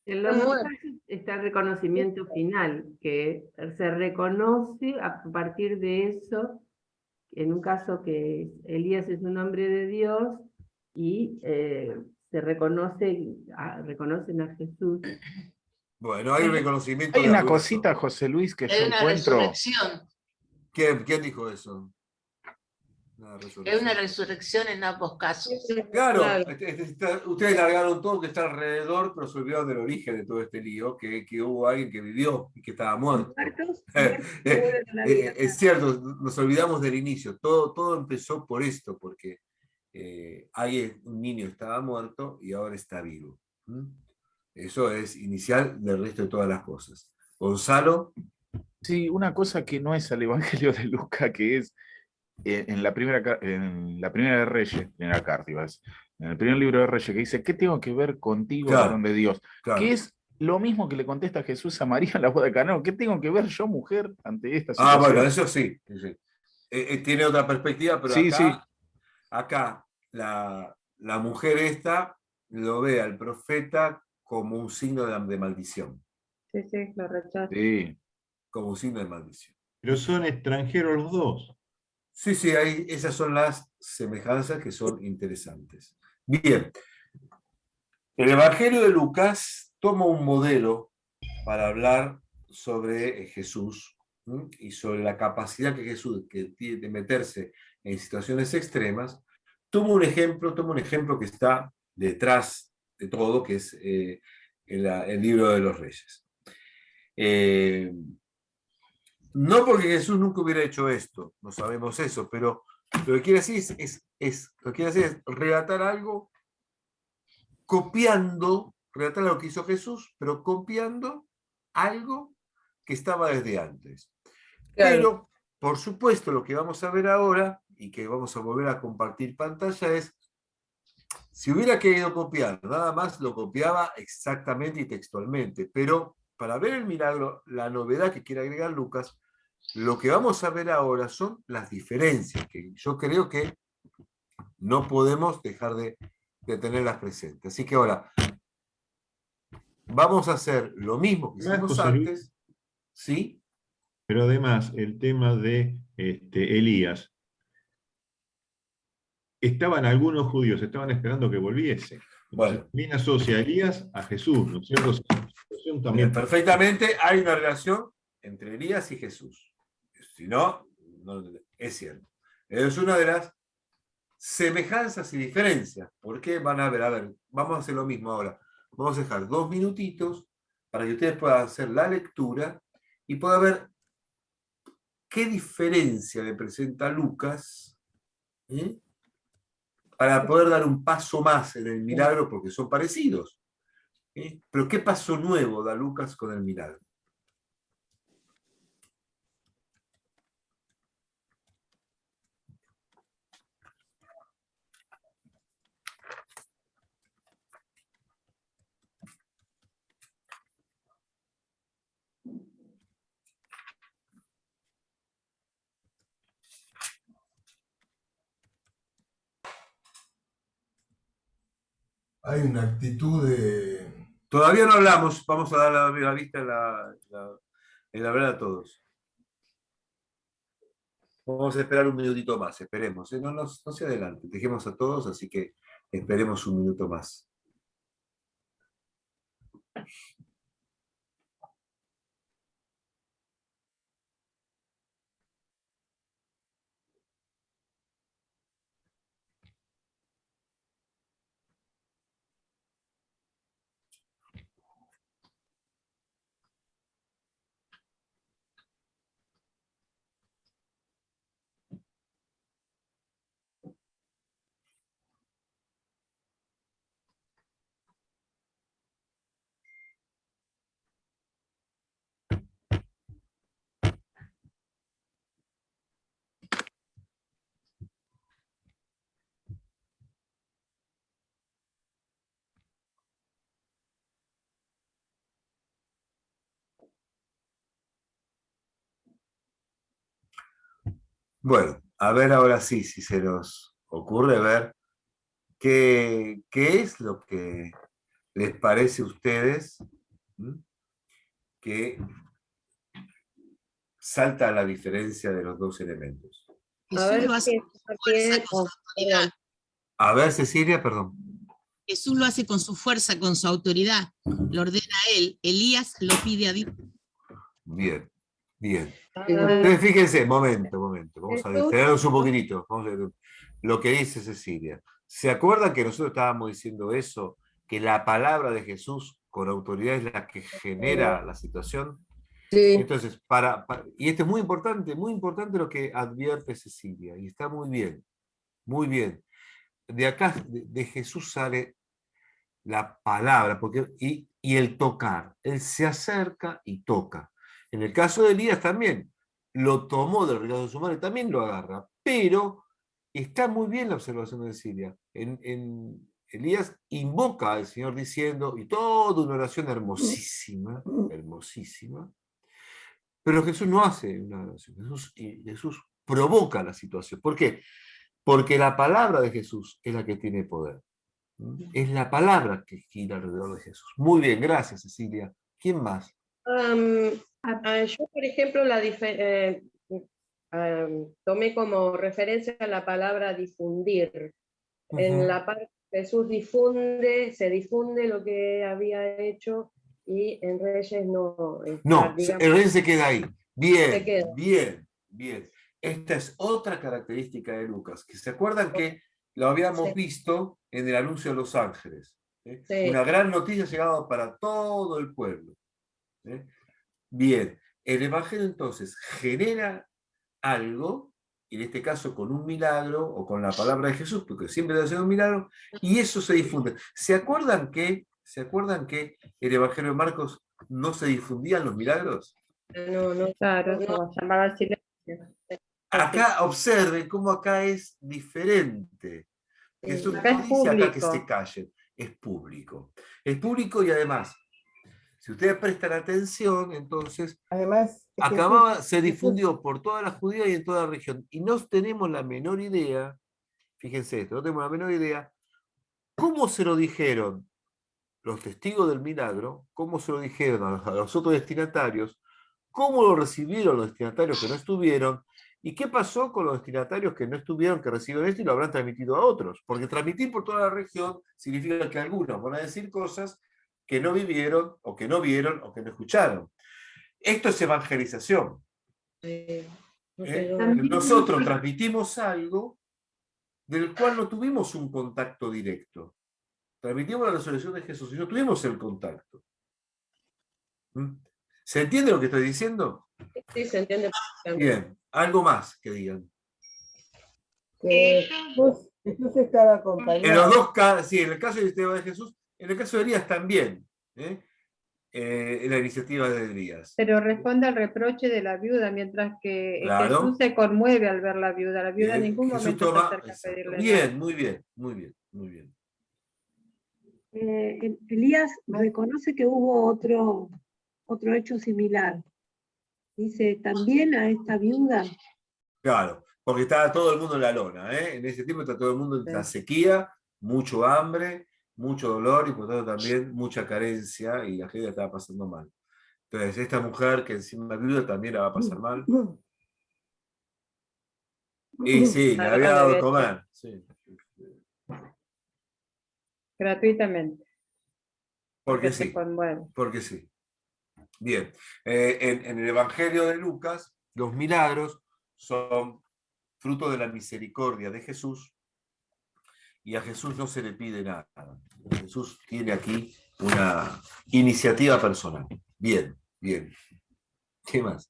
En los dos casos está el reconocimiento final, que se reconoce a partir de eso, en un caso que Elías es un hombre de Dios, y se reconocen a Jesús. Bueno, hay un reconocimiento hay de una alguna cosita, forma. José Luis, que yo Es una encuentro. resurrección. ¿Quién dijo eso? Una Es resurrección. una resurrección en ambos casos. Claro, ustedes largaron todo que está alrededor, pero se olvidaron del origen de todo este lío, que hubo alguien que vivió y que estaba muerto. Es cierto, nos olvidamos del inicio. Todo empezó por esto, porque un niño estaba muerto y ahora está vivo. ¿Mm? Eso es inicial del resto de todas las cosas. Gonzalo. Sí, una cosa que no es el Evangelio de Lucas, que es en la primera de Reyes, primera carta, iba a decir, en el primer libro de Reyes, que dice, ¿qué tengo que ver contigo, Claro, varón de Dios? claro. Que es lo mismo que le contesta Jesús a María en la boda de Caná. ¿Qué tengo que ver yo, mujer, ante esta situación? Bueno, eso sí. Sí. Tiene otra perspectiva, pero Sí, acá, sí. acá la mujer esta lo ve al profeta como un signo de maldición. Sí, lo rechazo. Sí. Como un signo de maldición. Pero son extranjeros los dos. Sí, esas son las semejanzas que son interesantes. Bien. El Evangelio de Lucas toma un modelo para hablar sobre Jesús, ¿sí? Y sobre la capacidad que Jesús tiene de meterse en situaciones extremas. Toma un ejemplo que está detrás de todo, que es el libro de los Reyes. No porque Jesús nunca hubiera hecho esto, no sabemos eso, pero lo que quiere decir es relatar algo relatar lo que hizo Jesús, pero copiando algo que estaba desde antes. Claro. Pero, por supuesto, lo que vamos a ver ahora, y que vamos a volver a compartir pantalla, es, si hubiera querido copiar, nada más lo copiaba exactamente y textualmente, pero para ver el milagro, la novedad que quiere agregar Lucas, lo que vamos a ver ahora son las diferencias, que yo creo que no podemos dejar de tenerlas presentes. Así que ahora, vamos a hacer lo mismo que hicimos antes, ¿sí? Pero además, el tema de Elías, algunos judíos estaban esperando que volviese. Bueno. También asocia a Elías a Jesús, ¿no es cierto? También perfectamente hay una relación entre Elías y Jesús. Si no, es cierto. Es una de las semejanzas y diferencias. ¿Por qué? Van a ver, vamos a hacer lo mismo ahora. Vamos a dejar 2 minutitos para que ustedes puedan hacer la lectura y puedan ver qué diferencia le presenta Lucas, para poder dar un paso más en el milagro, porque son parecidos. Pero ¿qué paso nuevo da Lucas con el milagro? Hay una actitud de... Todavía no hablamos, vamos a dar la vista en la verdad a todos. Vamos a esperar un minutito más, esperemos. No se adelante, dejemos a todos, así que esperemos un minuto más. Bueno, a ver ahora sí, si se nos ocurre ver qué es lo que les parece a ustedes que salta la diferencia de los dos elementos. A ver Jesús lo hace qué- con su fuerza, con su autoridad. A ver, Cecilia, perdón. Jesús lo hace con su fuerza, con su autoridad. Lo ordena a él. Elías lo pide a Dios. Bien, bien. Ah, Entonces, fíjense, momento. Vamos a Jesús. detenernos un poquitito. Vamos a ver lo que dice Cecilia. ¿Se acuerdan que nosotros estábamos diciendo eso? Que la palabra de Jesús con autoridad es la que genera la situación. Sí, Entonces, y esto es muy importante lo que advierte Cecilia, y está muy bien, muy bien. De acá, de Jesús sale la palabra, y el tocar. Él se acerca y toca. En el caso de Elías también, lo tomó del regazo de su madre, también lo agarra, pero está muy bien la observación de Cecilia. En Elías invoca al Señor diciendo, y toda una oración hermosísima, pero Jesús no hace una oración, Jesús provoca la situación. ¿Por qué? Porque la palabra de Jesús es la que tiene poder. Es la palabra que gira alrededor de Jesús. Muy bien, gracias, Cecilia. ¿Quién más? yo, por ejemplo, tomé como referencia la palabra difundir. En la parte Jesús se difunde lo que había hecho, y en Reyes no. No, digamos, el rey se queda ahí. Se queda. Bien. Esta es otra característica de Lucas, que se acuerdan que lo habíamos Sí. visto en el anuncio de los ángeles. Sí. Una gran noticia llegada para todo el pueblo. Bien, el Evangelio entonces genera algo, en este caso con un milagro o con la palabra de Jesús, porque siempre debe ser un milagro, y eso se difunde. ¿Se acuerdan que el Evangelio de Marcos no se difundían los milagros? No, Claro, no. se va a llamar al silencio. Acá observen cómo acá es diferente. Jesús Acá no es dice acá que público. se callen, es público. Es público, y además, si ustedes prestan atención, entonces, Además, se difundió por toda la Judea y en toda la región. Y no tenemos la menor idea, fíjense esto, no tenemos la menor idea, cómo se lo dijeron los testigos del milagro, cómo se lo dijeron a los otros destinatarios, cómo lo recibieron los destinatarios que no estuvieron, y qué pasó con los destinatarios que no estuvieron, que recibieron esto y lo habrán transmitido a otros. Porque transmitir por toda la región significa que algunos van a decir cosas que no vivieron, o que no vieron, o que no escucharon. Esto es evangelización. Nosotros transmitimos algo del cual no tuvimos un contacto directo. Transmitimos la resurrección de Jesús y no tuvimos el contacto. ¿Se entiende lo que estoy diciendo? Sí, se entiende perfectamente. Bien, algo más que digan. Que Jesús estaba En acompañado. los dos casos, sí, en el caso de Esteban de Jesús, en el caso de Elías también, en la iniciativa de Elías. Pero responde al reproche de la viuda, mientras que Claro. Jesús se conmueve al ver la viuda. La viuda en Bien, ningún Jesús momento se toma, acerca a exacto. pedirle Bien, nada. muy bien, muy bien, muy bien. Elías reconoce que hubo otro hecho similar. Dice, también a esta viuda. Claro, porque estaba todo el mundo en la lona, ¿eh? En ese tiempo está todo el mundo en la sequía, mucho hambre, mucho dolor y por tanto también mucha carencia y la gente estaba pasando mal. Entonces, esta mujer que encima viuda también la va a pasar mal. Y sí, le Algo había le dado de había comer. Sí. Gratuitamente, Porque se sí, conmueve. porque sí. Bien, en el Evangelio de Lucas, los milagros son fruto de la misericordia de Jesús y a Jesús no se le pide nada. Jesús tiene aquí una iniciativa personal. Bien, bien. ¿Qué más?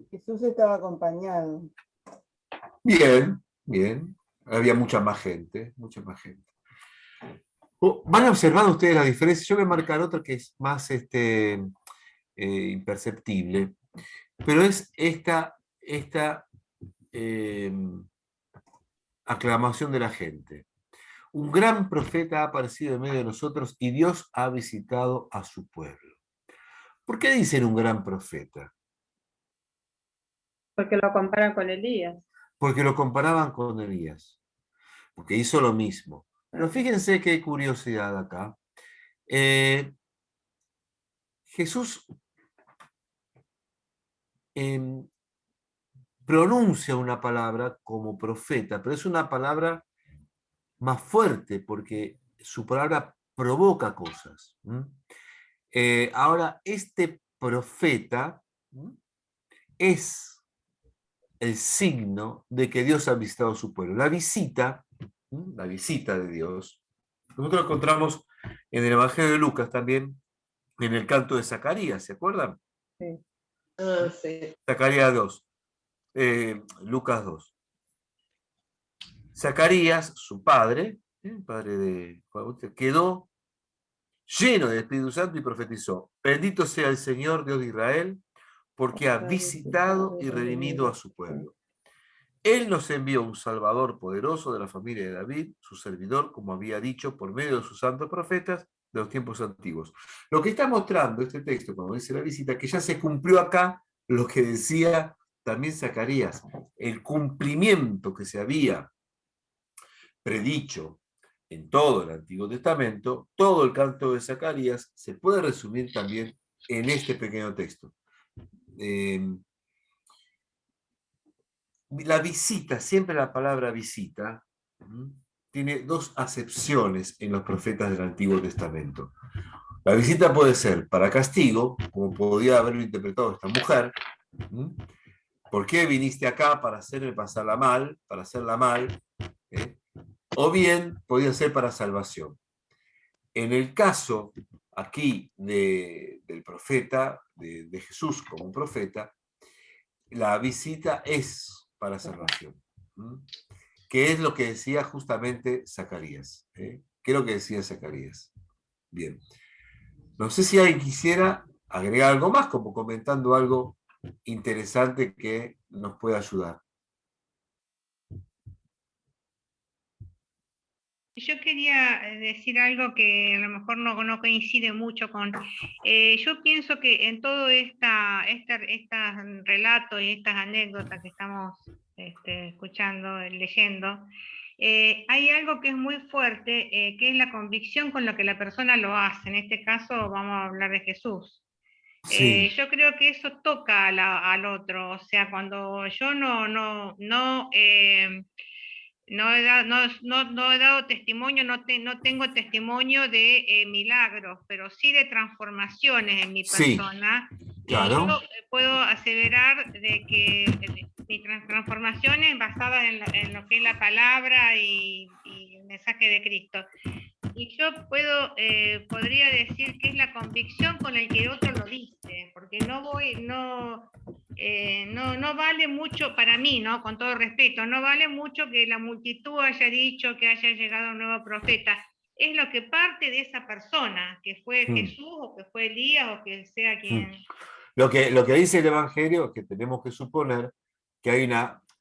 Jesús estaba acompañado. Bien, bien. Había mucha más gente, mucha más gente. Van observando ustedes la diferencia. Yo voy a marcar otra que es más imperceptible, pero es esta aclamación de la gente. Un gran profeta ha aparecido en medio de nosotros y Dios ha visitado a su pueblo. ¿Por qué dicen un gran profeta? Porque lo comparan con Elías. Porque lo comparaban con Elías, porque hizo lo mismo. Pero fíjense qué curiosidad acá. Jesús pronuncia una palabra como profeta, pero es una palabra más fuerte porque su palabra provoca cosas. Ahora, este profeta es el signo de que Dios ha visitado a su pueblo. La visita de Dios, nosotros lo encontramos en el Evangelio de Lucas también, en el canto de Zacarías, ¿se acuerdan? Sí. Ah, sí. Zacarías 2, Lucas 2. Zacarías, su padre, padre de Juan, quedó lleno del Espíritu Santo y profetizó: bendito sea el Señor Dios de Israel, porque ha visitado y redimido a su pueblo. Él nos envió un Salvador poderoso de la familia de David, su servidor, como había dicho por medio de sus santos profetas de los tiempos antiguos. Lo que está mostrando este texto, cuando dice la visita, que ya se cumplió acá lo que decía también Zacarías, el cumplimiento que se había predicho en todo el Antiguo Testamento, todo el canto de Zacarías se puede resumir también en este pequeño texto. La visita, siempre la palabra visita, tiene dos acepciones en los profetas del Antiguo Testamento. La visita puede ser para castigo, como podía haberlo interpretado esta mujer. ¿Por qué viniste acá para hacerme pasarla mal, para hacerla mal? O bien podía ser para salvación. En el caso aquí del profeta, de Jesús como un profeta, la visita es para salvación. ¿Qué es lo que decía justamente Zacarías? ¿Qué es lo que decía Zacarías? Bien. No sé si alguien quisiera agregar algo más, como comentando algo interesante que nos pueda ayudar. Yo quería decir algo que a lo mejor no coincide mucho con... yo pienso que en todo estos relatos y estas anécdotas que estamos escuchando, leyendo, hay algo que es muy fuerte, que es la convicción con la que la persona lo hace. En este caso vamos a hablar de Jesús. Sí. Yo creo que eso toca al otro. O sea, cuando yo no he dado testimonio, no tengo testimonio de milagros, pero sí de transformaciones en mi persona. Claro. Y yo puedo aseverar de que mis transformaciones basadas en lo que es la palabra y el mensaje de Cristo. Y yo podría decir que es la convicción con la que el otro lo dice, porque no vale mucho para mí, ¿no? Con todo respeto, no vale mucho que la multitud haya dicho que haya llegado un nuevo profeta. Es lo que parte de esa persona, que fue Jesús o que fue Elías o que sea quien. Lo que dice el Evangelio es que tenemos que suponer que hay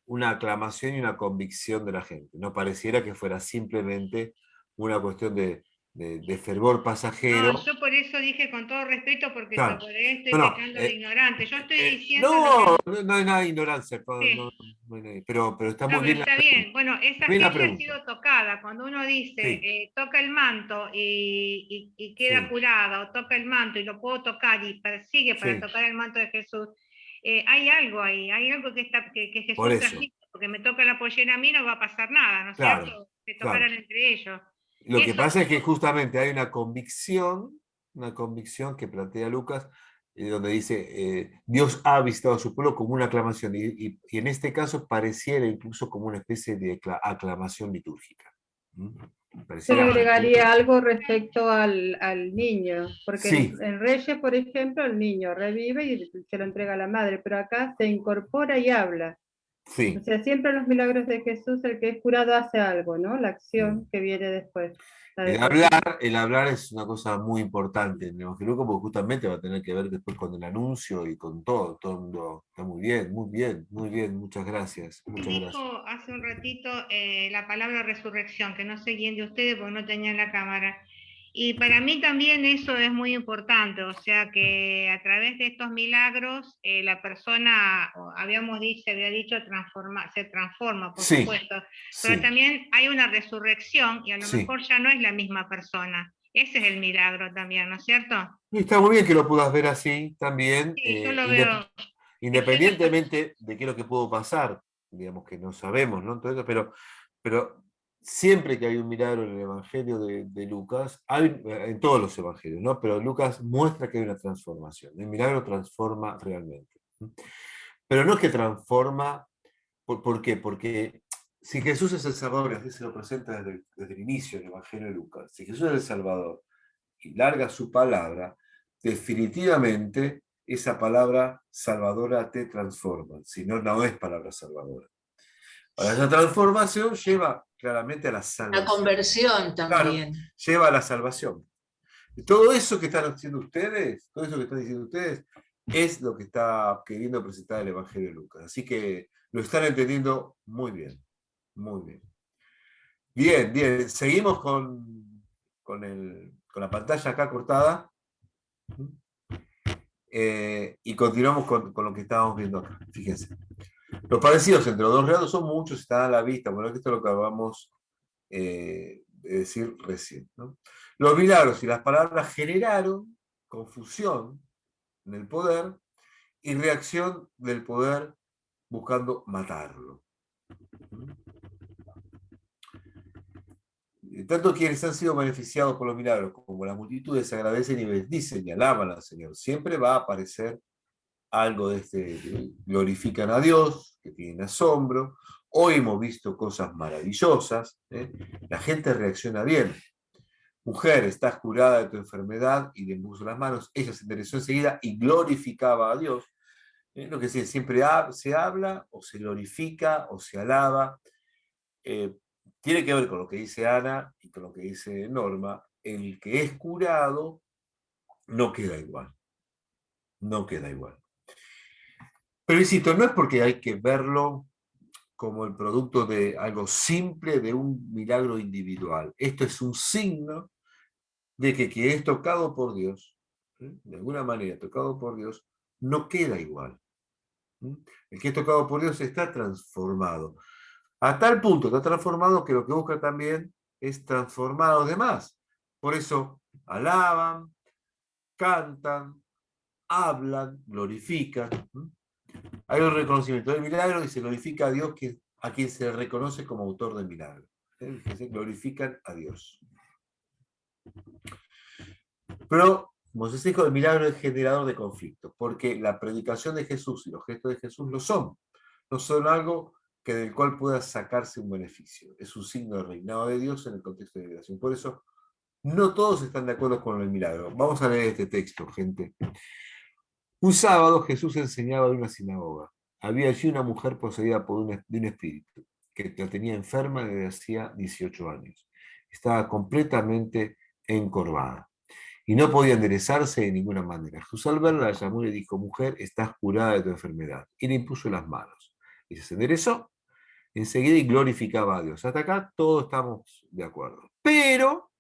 una aclamación y una convicción de la gente. No pareciera que fuera simplemente una cuestión de fervor pasajero. No, yo por eso dije con todo respeto, porque Claro. por ahí estoy No, pecando de ignorante. Yo estoy diciendo. No hay nada de ignorancia, Sí. pero está No, muy pero bien. está bien. Bueno, esa bien la gente ha pregunta. sido tocada. Cuando uno dice, Sí. toca el manto y queda Sí. curada, o toca el manto y lo puedo tocar y persigue para Sí. tocar el manto de Jesús, hay algo ahí, hay algo que Jesús Por eso. transmite, porque me toca la pollera a mí, no va a pasar nada, ¿no es Claro, cierto? Se tocaran entre ellos. Lo que Eso pasa es que justamente hay una convicción que plantea Lucas, donde dice, Dios ha visitado a su pueblo como una aclamación, y en este caso pareciera incluso como una especie de aclamación litúrgica. Se le agregaría algo respecto al niño, porque Sí. en Reyes, por ejemplo, el niño revive y se lo entrega a la madre, pero acá se incorpora y habla. Sí. O sea, siempre en los milagros de Jesús el que es curado hace algo, ¿no? La acción que viene después. El hablar es una cosa muy importante en el Evangelio, porque justamente va a tener que ver después con el anuncio y con todo. Está muy bien, muy bien, muy bien. Muchas gracias. Dijo hace un ratito la palabra resurrección, que no sé quién de ustedes porque no tenían la cámara. Y para mí también eso es muy importante, o sea que a través de estos milagros la persona, se había dicho, se transforma, por supuesto, pero también hay una resurrección y a lo mejor ya no es la misma persona. Ese es el milagro también, ¿no es cierto? Y está muy bien que lo puedas ver así también, Sí, yo lo veo. independientemente de qué es lo que pudo pasar, digamos que no sabemos, ¿no? Todo eso, pero siempre que hay un milagro en el Evangelio de Lucas, en todos los evangelios, ¿no? Pero Lucas muestra que hay una transformación. El milagro transforma realmente. Pero no es que transforma, ¿por qué? Porque si Jesús es el Salvador, y así se lo presenta desde el inicio del Evangelio de Lucas, si Jesús es el Salvador y larga su palabra, definitivamente esa palabra salvadora te transforma, si no, no es palabra salvadora. Ahora, esa transformación lleva claramente a la salvación. La conversión también. Claro, lleva a la salvación. Y todo eso que están diciendo ustedes, es lo que está queriendo presentar el Evangelio de Lucas. Así que lo están entendiendo muy bien. Muy bien. Bien, bien. Seguimos con la pantalla acá cortada. Y continuamos con lo que estábamos viendo acá. Fíjense. Los parecidos entre los dos relatos son muchos, están a la vista. Bueno, esto es lo que acabamos de decir recién, ¿no? Los milagros y las palabras generaron confusión en el poder y reacción del poder buscando matarlo. Tanto quienes han sido beneficiados por los milagros como las multitudes se agradecen y bendicen y alaban al Señor. Siempre va a aparecer algo de que glorifican a Dios, que tienen asombro. Hoy hemos visto cosas maravillosas. La gente reacciona bien. Mujer, estás curada de tu enfermedad, y le impuso las manos. Ella se enderezó enseguida y glorificaba a Dios. Lo que siempre se habla, o se glorifica, o se alaba. Tiene que ver con lo que dice Ana y con lo que dice Norma. El que es curado no queda igual. No queda igual. Pero insisto, no es porque hay que verlo como el producto de algo simple, de un milagro individual. Esto es un signo de que quien es tocado por Dios, de alguna manera tocado por Dios, no queda igual. El que es tocado por Dios está transformado. A tal punto está transformado que lo que busca también es transformar a los demás. Por eso alaban, cantan, hablan, glorifican. Hay un reconocimiento del milagro y se glorifica a Dios, a quien se le reconoce como autor del milagro. Se glorifican a Dios. Pero, como se dijo, el milagro es generador de conflictos, porque la predicación de Jesús y los gestos de Jesús lo son. No son algo del cual pueda sacarse un beneficio. Es un signo del reinado de Dios en el contexto de liberación. Por eso No todos están de acuerdo con el milagro. Vamos a leer este texto, gente. Un sábado Jesús enseñaba en una sinagoga. Había allí una mujer poseída de un espíritu, que la tenía enferma desde hacía 18 años. Estaba completamente encorvada y no podía enderezarse de ninguna manera. Jesús al verla la llamó y le dijo: mujer, estás curada de tu enfermedad. Y le impuso las manos. Ella se enderezó enseguida y glorificaba a Dios. Hasta acá todos estamos de acuerdo. Pero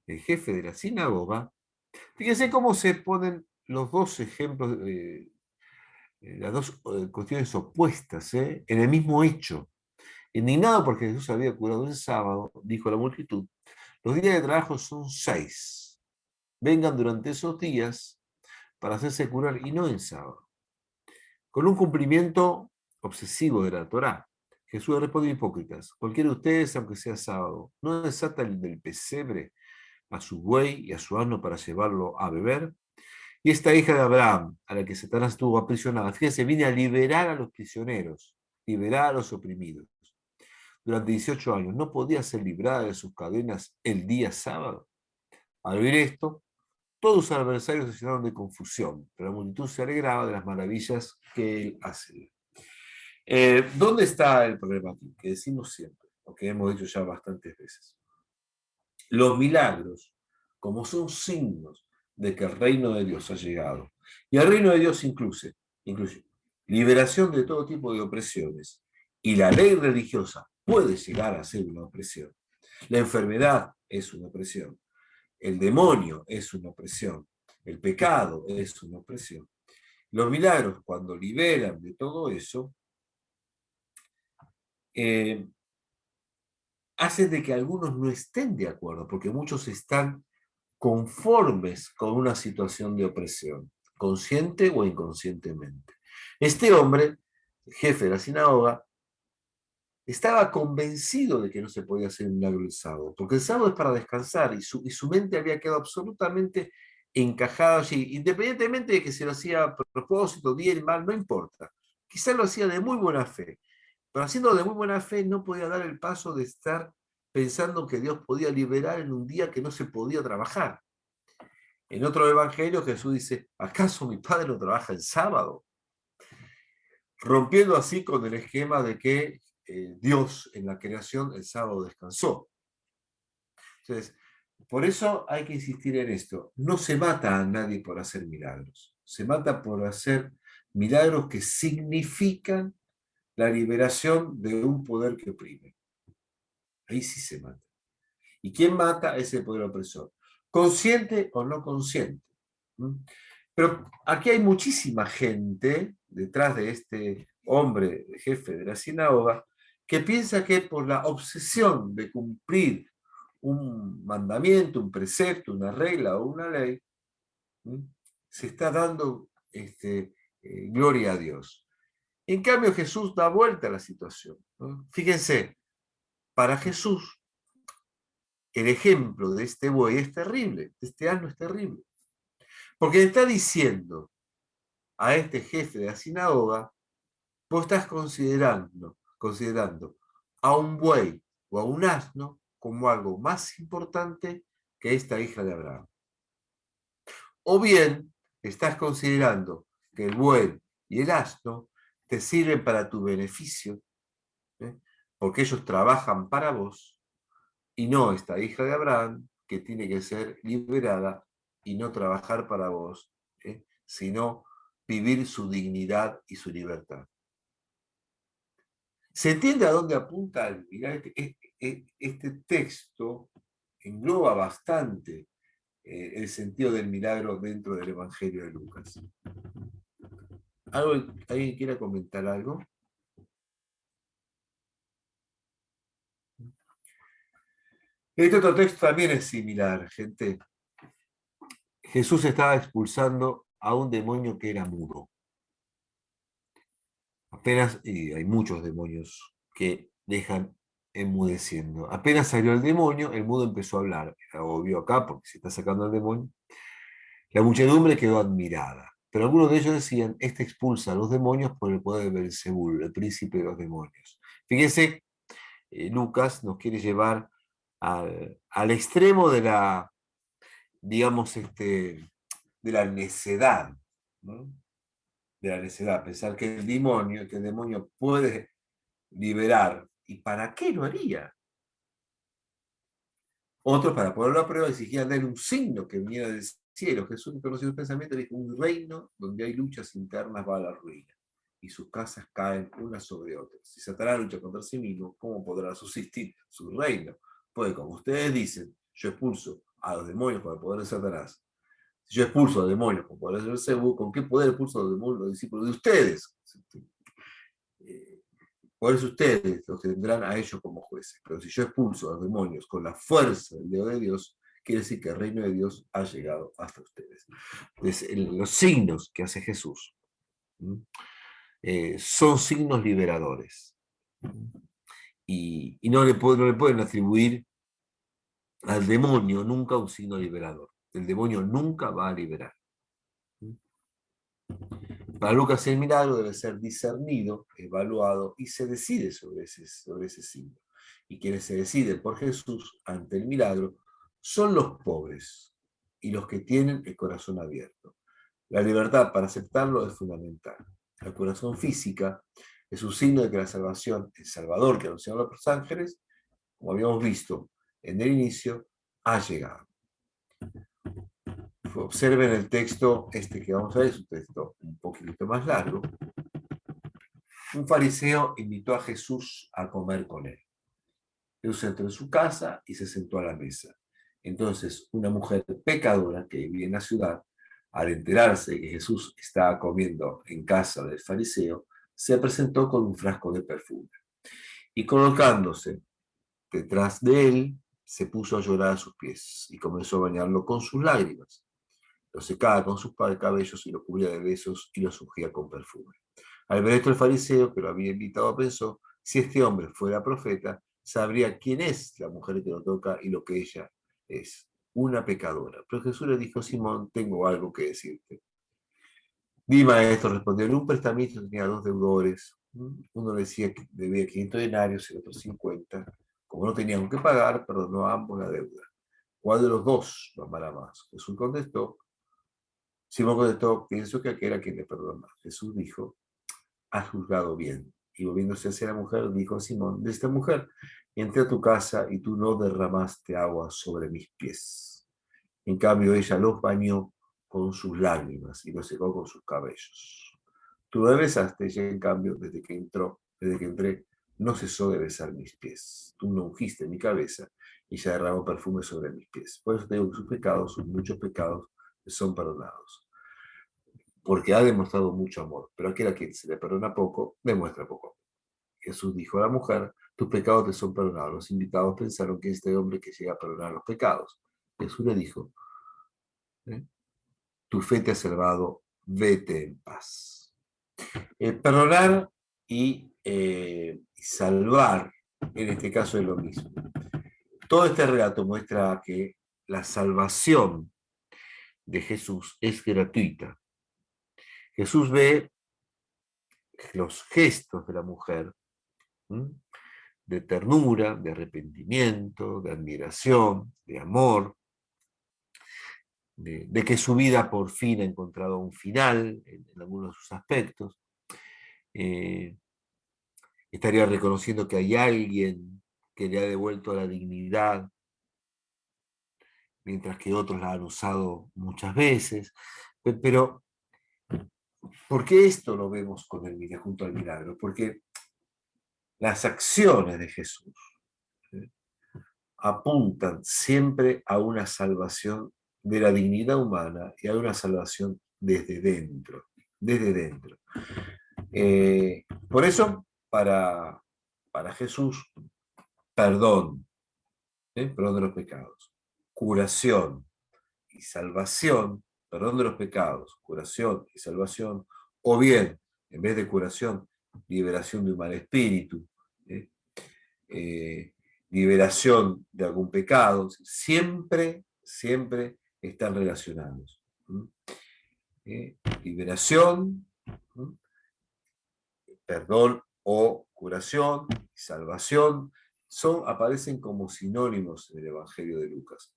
el jefe de la sinagoga, fíjense cómo se ponen los dos ejemplos, las dos cuestiones opuestas, en el mismo hecho. Indignado porque Jesús había curado el sábado, dijo a la multitud: los días de trabajo son 6. Vengan durante esos días para hacerse curar y no en sábado. Con un cumplimiento obsesivo de la Torá, Jesús respondió: hipócritas, cualquiera de ustedes, aunque sea sábado, ¿no desata del pesebre a su buey y a su asno para llevarlo a beber? Y esta hija de Abraham, a la que Satanás estuvo aprisionada, fíjense, viene a liberar a los prisioneros, liberar a los oprimidos. Durante 18 años no podía ser librada de sus cadenas el día sábado. Al oír esto, todos sus adversarios se llenaron de confusión, pero la multitud se alegraba de las maravillas que él hacía. ¿Dónde está el problema aquí? Que decimos siempre, o que hemos dicho ya bastantes veces. Los milagros, como son signos de que el reino de Dios ha llegado, y el reino de Dios incluye liberación de todo tipo de opresiones, y la ley religiosa puede llegar a ser una opresión. La enfermedad es una opresión. El demonio es una opresión. El pecado es una opresión. Los milagros, cuando liberan de todo eso, hacen de que algunos no estén de acuerdo, porque muchos están conformes con una situación de opresión, consciente o inconscientemente. Este hombre, jefe de la sinagoga, estaba convencido de que no se podía hacer un milagro el sábado, porque el sábado es para descansar y su mente había quedado absolutamente encajada allí, independientemente de que se lo hacía a propósito, bien, mal, no importa. Quizás lo hacía de muy buena fe, pero haciendo de muy buena fe no podía dar el paso de estar pensando que Dios podía liberar en un día que no se podía trabajar. En otro evangelio Jesús dice: ¿acaso mi Padre no trabaja el sábado? Rompiendo así con el esquema de que Dios en la creación el sábado descansó. Entonces, por eso hay que insistir en esto. No se mata a nadie por hacer milagros. Se mata por hacer milagros que significan la liberación de un poder que oprime. Ahí sí se mata. ¿Y quién mata? Es el poder opresor. Consciente o no consciente. Pero aquí hay muchísima gente detrás de este hombre, jefe de la sinagoga, que piensa que por la obsesión de cumplir un mandamiento, un precepto, una regla o una ley, se está dando gloria a Dios. En cambio, Jesús da vuelta a la situación. Fíjense, para Jesús, el ejemplo de este buey es terrible, de este asno es terrible. Porque le está diciendo a este jefe de la sinagoga: vos estás considerando a un buey o a un asno como algo más importante que esta hija de Abraham. O bien estás considerando que el buey y el asno te sirven para tu beneficio, porque ellos trabajan para vos, y no esta hija de Abraham, que tiene que ser liberada y no trabajar para vos, sino vivir su dignidad y su libertad. ¿Se entiende a dónde apunta? Mirá, este texto engloba bastante el sentido del milagro dentro del Evangelio de Lucas. ¿Alguien quiere comentar algo? Este otro texto también es similar, gente. Jesús estaba expulsando a un demonio que era mudo. Y hay muchos demonios que dejan enmudeciendo. Apenas salió el demonio, el mudo empezó a hablar. Era obvio acá, porque se está sacando el demonio. La muchedumbre quedó admirada. Pero algunos de ellos decían: este expulsa a los demonios por el poder de Beelzebul, el príncipe de los demonios. Fíjense, Lucas nos quiere llevar al extremo de la, digamos, de la necedad, ¿no? De la necedad, pensar que el demonio puede liberar, ¿y para qué lo haría? Otros, para ponerlo a prueba, exigían darle un signo que viniera del cielo. Jesús conoció el pensamiento y dijo: un reino donde hay luchas internas va a la ruina, y sus casas caen una sobre otras. Si Satanás lucha contra sí mismo, ¿cómo podrá subsistir su reino? Pues, como ustedes dicen, yo expulso a los demonios con el poder de Satanás. Si yo expulso a los demonios con el poder de Belcebú, ¿con qué poder expulso a los demonios, los discípulos de ustedes? Por eso ustedes los tendrán a ellos como jueces. Pero si yo expulso a los demonios con la fuerza del dedo de Dios, quiere decir que el reino de Dios ha llegado hasta ustedes. Entonces, los signos que hace Jesús son signos liberadores. Y no le pueden atribuir al demonio nunca un signo liberador. El demonio nunca va a liberar. Para Lucas el milagro debe ser discernido, evaluado y se decide sobre ese signo. Y quienes se deciden por Jesús ante el milagro son los pobres y los que tienen el corazón abierto. La libertad para aceptarlo es fundamental. La curación física es un signo de que la salvación, el Salvador que anunciaron los ángeles, como habíamos visto en el inicio, ha llegado. Observen el texto, que vamos a ver, es un texto un poquito más largo. Un fariseo invitó a Jesús a comer con él. Jesús entró en su casa y se sentó a la mesa. Entonces, una mujer pecadora que vivía en la ciudad, al enterarse de que Jesús estaba comiendo en casa del fariseo, se presentó con un frasco de perfume. Y colocándose detrás de él, se puso a llorar a sus pies y comenzó a bañarlo con sus lágrimas. Lo secaba con sus cabellos y lo cubría de besos y lo ungía con perfume. Al ver esto, el fariseo que lo había invitado pensó: si este hombre fuera profeta, sabría quién es la mujer que lo toca y lo que ella es, una pecadora. Pero Jesús le dijo: Simón, tengo algo que decirte. Di, maestro, respondió. En un prestamista tenía 2 deudores. Uno le decía que debía 500 denarios y el otro 50. Como no tenían que pagar, perdonó a ambos la deuda. ¿Cuál de los dos lo amará más? Jesús contestó. Simón contestó: pienso que aquel a quien le perdona. Jesús dijo: has juzgado bien. Y volviéndose hacia la mujer, dijo a Simón: de esta mujer entré a tu casa y tú no derramaste agua sobre mis pies. En cambio, ella los bañó con sus lágrimas y los secó con sus cabellos. Tú me besaste, y en cambio, desde que entré, no cesó de besar mis pies. Tú no ungiste mi cabeza y ya derramó perfume sobre mis pies. Por eso te digo que sus pecados, sus muchos pecados, son perdonados, porque ha demostrado mucho amor, pero aquel a quien se le perdona poco, demuestra poco. Jesús dijo a la mujer: tus pecados te son perdonados. Los invitados pensaron que este hombre que llega a perdonar los pecados. Jesús le dijo: tu fe te ha salvado, vete en paz. Perdonar y salvar, en este caso, es lo mismo. Todo este relato muestra que la salvación de Jesús es gratuita. Jesús ve los gestos de la mujer, de ternura, de arrepentimiento, de admiración, de amor, de que su vida por fin ha encontrado un final en algunos de sus aspectos. Estaría reconociendo que hay alguien que le ha devuelto la dignidad, mientras que otros la han usado muchas veces. Pero, ¿por qué esto lo vemos junto al milagro? Porque las acciones de Jesús apuntan siempre a una salvación de la dignidad humana y a una salvación desde dentro. Desde dentro. Por eso, para Jesús, perdón de los pecados, curación y salvación, perdón de los pecados, curación y salvación, o bien, en vez de curación, liberación de un mal espíritu, liberación de algún pecado, siempre están relacionados. Liberación, perdón o curación, salvación, aparecen como sinónimos en el Evangelio de Lucas.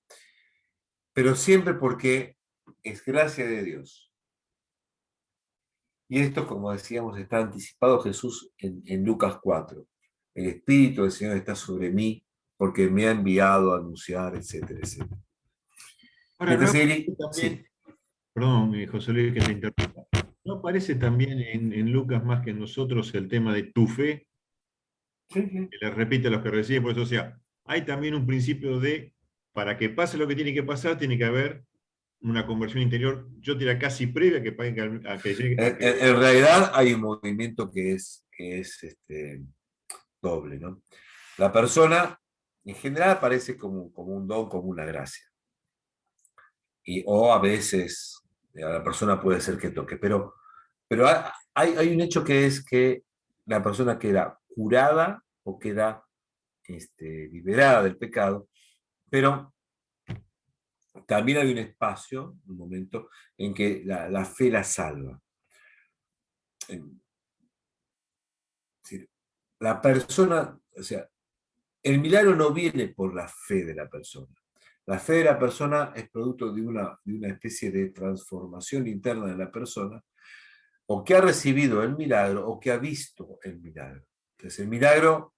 Pero siempre porque es gracia de Dios. Y esto, como decíamos, está anticipado Jesús en Lucas 4. El Espíritu del Señor está sobre mí porque me ha enviado a anunciar, etcétera, etcétera. Ahora, ¿no Entonces, aparece también, perdón, José Luis, que te interrumpa, ¿no aparece también en Lucas más que en nosotros el tema de tu fe? Sí, sí. Que le repite a los que reciben, por eso, o sea, hay también un principio de, para que pase lo que tiene que pasar, tiene que haber una conversión interior, yo diría casi previa a que llegue. En realidad hay un movimiento que es doble, ¿no? La persona, en general, aparece como un don, como una gracia. O a veces a la persona puede ser que toque, pero hay un hecho que es que la persona queda curada o queda liberada del pecado, pero también hay un espacio, un momento, en que la fe la salva. Es decir, la persona, o sea, el milagro no viene por la fe de la persona. La fe de la persona es producto de una especie de transformación interna de la persona, o que ha recibido el milagro, o que ha visto el milagro. Entonces el milagro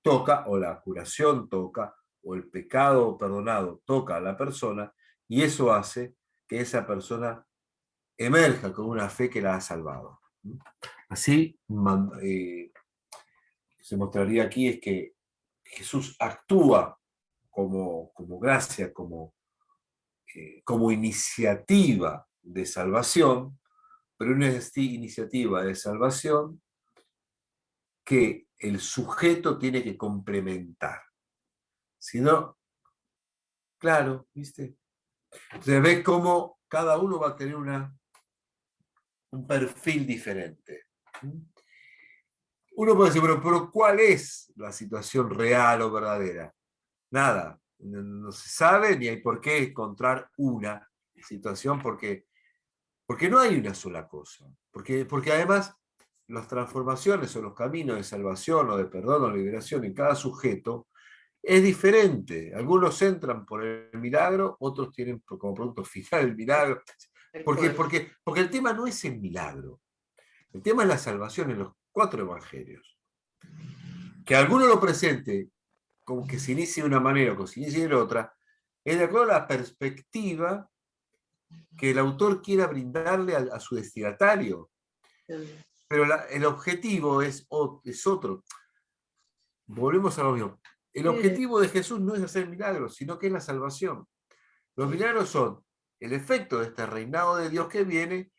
toca, o la curación toca, o el pecado perdonado toca a la persona, y eso hace que esa persona emerja con una fe que la ha salvado. Así se mostraría aquí es que Jesús actúa como gracia, como iniciativa de salvación, pero una iniciativa de salvación que el sujeto tiene que complementar. Si no, claro, ¿viste? Entonces ves cómo cada uno va a tener un perfil diferente. Uno puede decir, pero ¿cuál es la situación real o verdadera? Nada, no se sabe ni hay por qué encontrar una situación porque no hay una sola cosa. Porque además las transformaciones o los caminos de salvación o de perdón o liberación en cada sujeto es diferente. Algunos entran por el milagro, otros tienen como producto final el milagro. Porque el tema no es el milagro. El tema es la salvación en los 4 evangelios. Que alguno lo presente como que se inicie de una manera o que se inicie de otra, es de acuerdo a la perspectiva que el autor quiera brindarle a su destinatario. Pero el objetivo es otro. Volvemos a lo mismo. El objetivo de Jesús no es hacer milagros, sino que es la salvación. Los milagros son el efecto de este reinado de Dios que viene,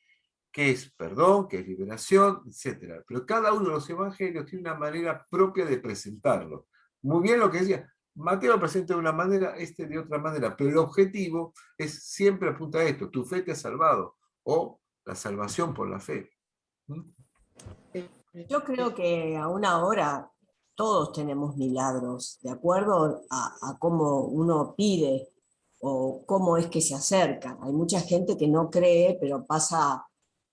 que es perdón, que es liberación, etc. Pero cada uno de los evangelios tiene una manera propia de presentarlo. Muy bien lo que decía, Mateo lo presenta de una manera, de otra manera, pero el objetivo es siempre apunta a esto, tu fe te ha salvado, o la salvación por la fe. Yo creo que aún ahora todos tenemos milagros, de acuerdo a cómo uno pide o cómo es que se acerca. Hay mucha gente que no cree, pero pasa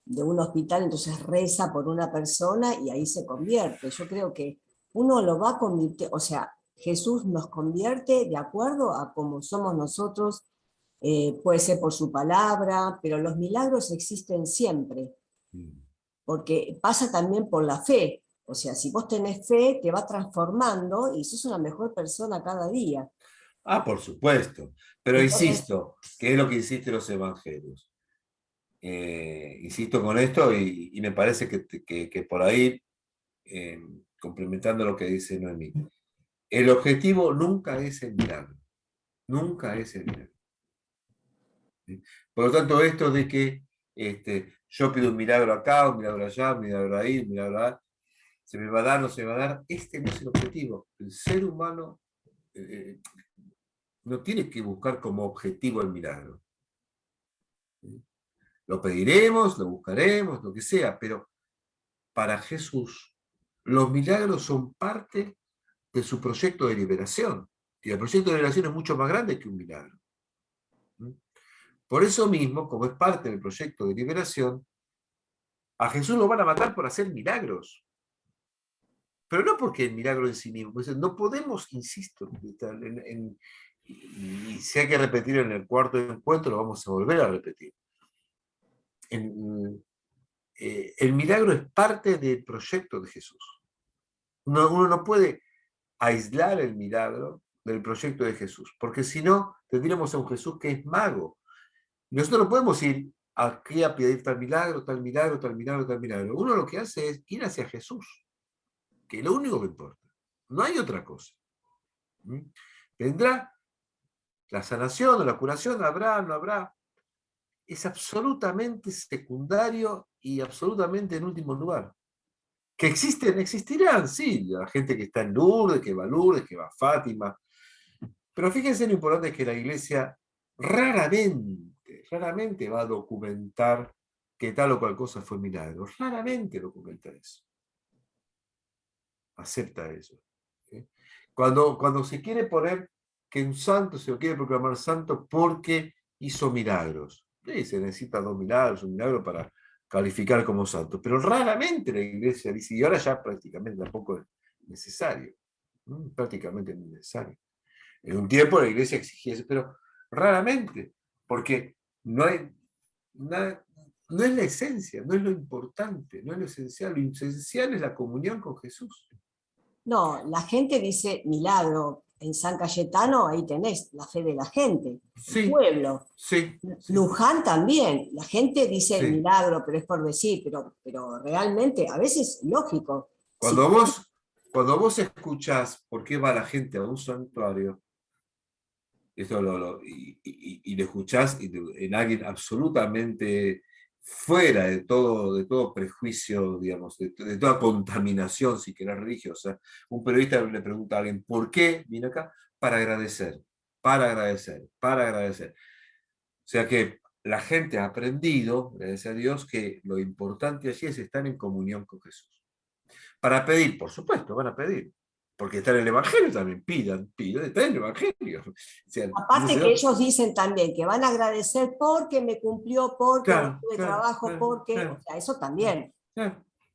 de un hospital, entonces reza por una persona y ahí se convierte. Yo creo que uno lo va a convertir, o sea, Jesús nos convierte de acuerdo a cómo somos nosotros, puede ser por su palabra, pero los milagros existen siempre, porque pasa también por la fe. O sea, si vos tenés fe, te va transformando y sos una mejor persona cada día. Ah, por supuesto. Pero insisto, que es lo que insisten los evangelios. Insisto con esto y me parece que por ahí, complementando lo que dice Noemí, el objetivo nunca es el milagro. Nunca es el milagro. ¿Sí? Por lo tanto, esto de que yo pido un milagro acá, un milagro allá, un milagro ahí, un milagro allá, se me va a dar, no se me va a dar, este no es el objetivo. El ser humano no tiene que buscar como objetivo el milagro. ¿Sí? Lo pediremos, lo buscaremos, lo que sea, pero para Jesús los milagros son parte de su proyecto de liberación. Y el proyecto de liberación es mucho más grande que un milagro. Por eso mismo, como es parte del proyecto de liberación, a Jesús lo van a matar por hacer milagros. Pero no porque el milagro en sí mismo, pues no podemos, insisto, y si hay que repetir en el cuarto encuentro, lo vamos a volver a repetir. El milagro es parte del proyecto de Jesús. Uno no puede aislar el milagro del proyecto de Jesús, porque si no, tendríamos a un Jesús que es mago. Y nosotros no podemos ir aquí a pedir tal milagro, tal milagro, tal milagro, tal milagro. Uno lo que hace es ir hacia Jesús, que es lo único que importa. No hay otra cosa. Vendrá la sanación o la curación, habrá, no habrá. Es absolutamente secundario y absolutamente en último lugar. Que existen, existirán, sí, la gente que está en Lourdes, que va a Lourdes, que va a Fátima. Pero fíjense lo importante es que la Iglesia raramente va a documentar que tal o cual cosa fue milagro. Raramente documenta eso. Acepta eso. ¿Sí? Cuando se quiere poner que un santo se lo quiere proclamar santo porque hizo milagros. Sí, se necesita 2 milagros, un milagro para calificar como santo. Pero raramente la Iglesia dice, y ahora ya prácticamente tampoco es necesario. Prácticamente es necesario. En un tiempo la Iglesia exigía eso, pero raramente, porque no es la esencia, no es lo importante, no es lo esencial. Lo esencial es la comunión con Jesús. No, la gente dice milagro. En San Cayetano ahí tenés la fe de la gente, sí, el pueblo. Sí, Luján también, la gente dice sí. milagro, pero es por decir, pero realmente a veces lógico. Cuando vos escuchás por qué va la gente a un santuario, esto y lo escuchás en alguien absolutamente fuera de todo prejuicio, digamos, de toda contaminación, si querés, religiosa, un periodista le pregunta a alguien, ¿por qué viene acá? Para agradecer, para agradecer, para agradecer. O sea que la gente ha aprendido, gracias a Dios, que lo importante allí es estar en comunión con Jesús. Para pedir, por supuesto, van a pedir. Porque está en el Evangelio también, pidan, está en el Evangelio. O sea, aparte que ellos dicen también que van a agradecer porque me cumplió, porque tuve trabajo, porque, o sea, eso también.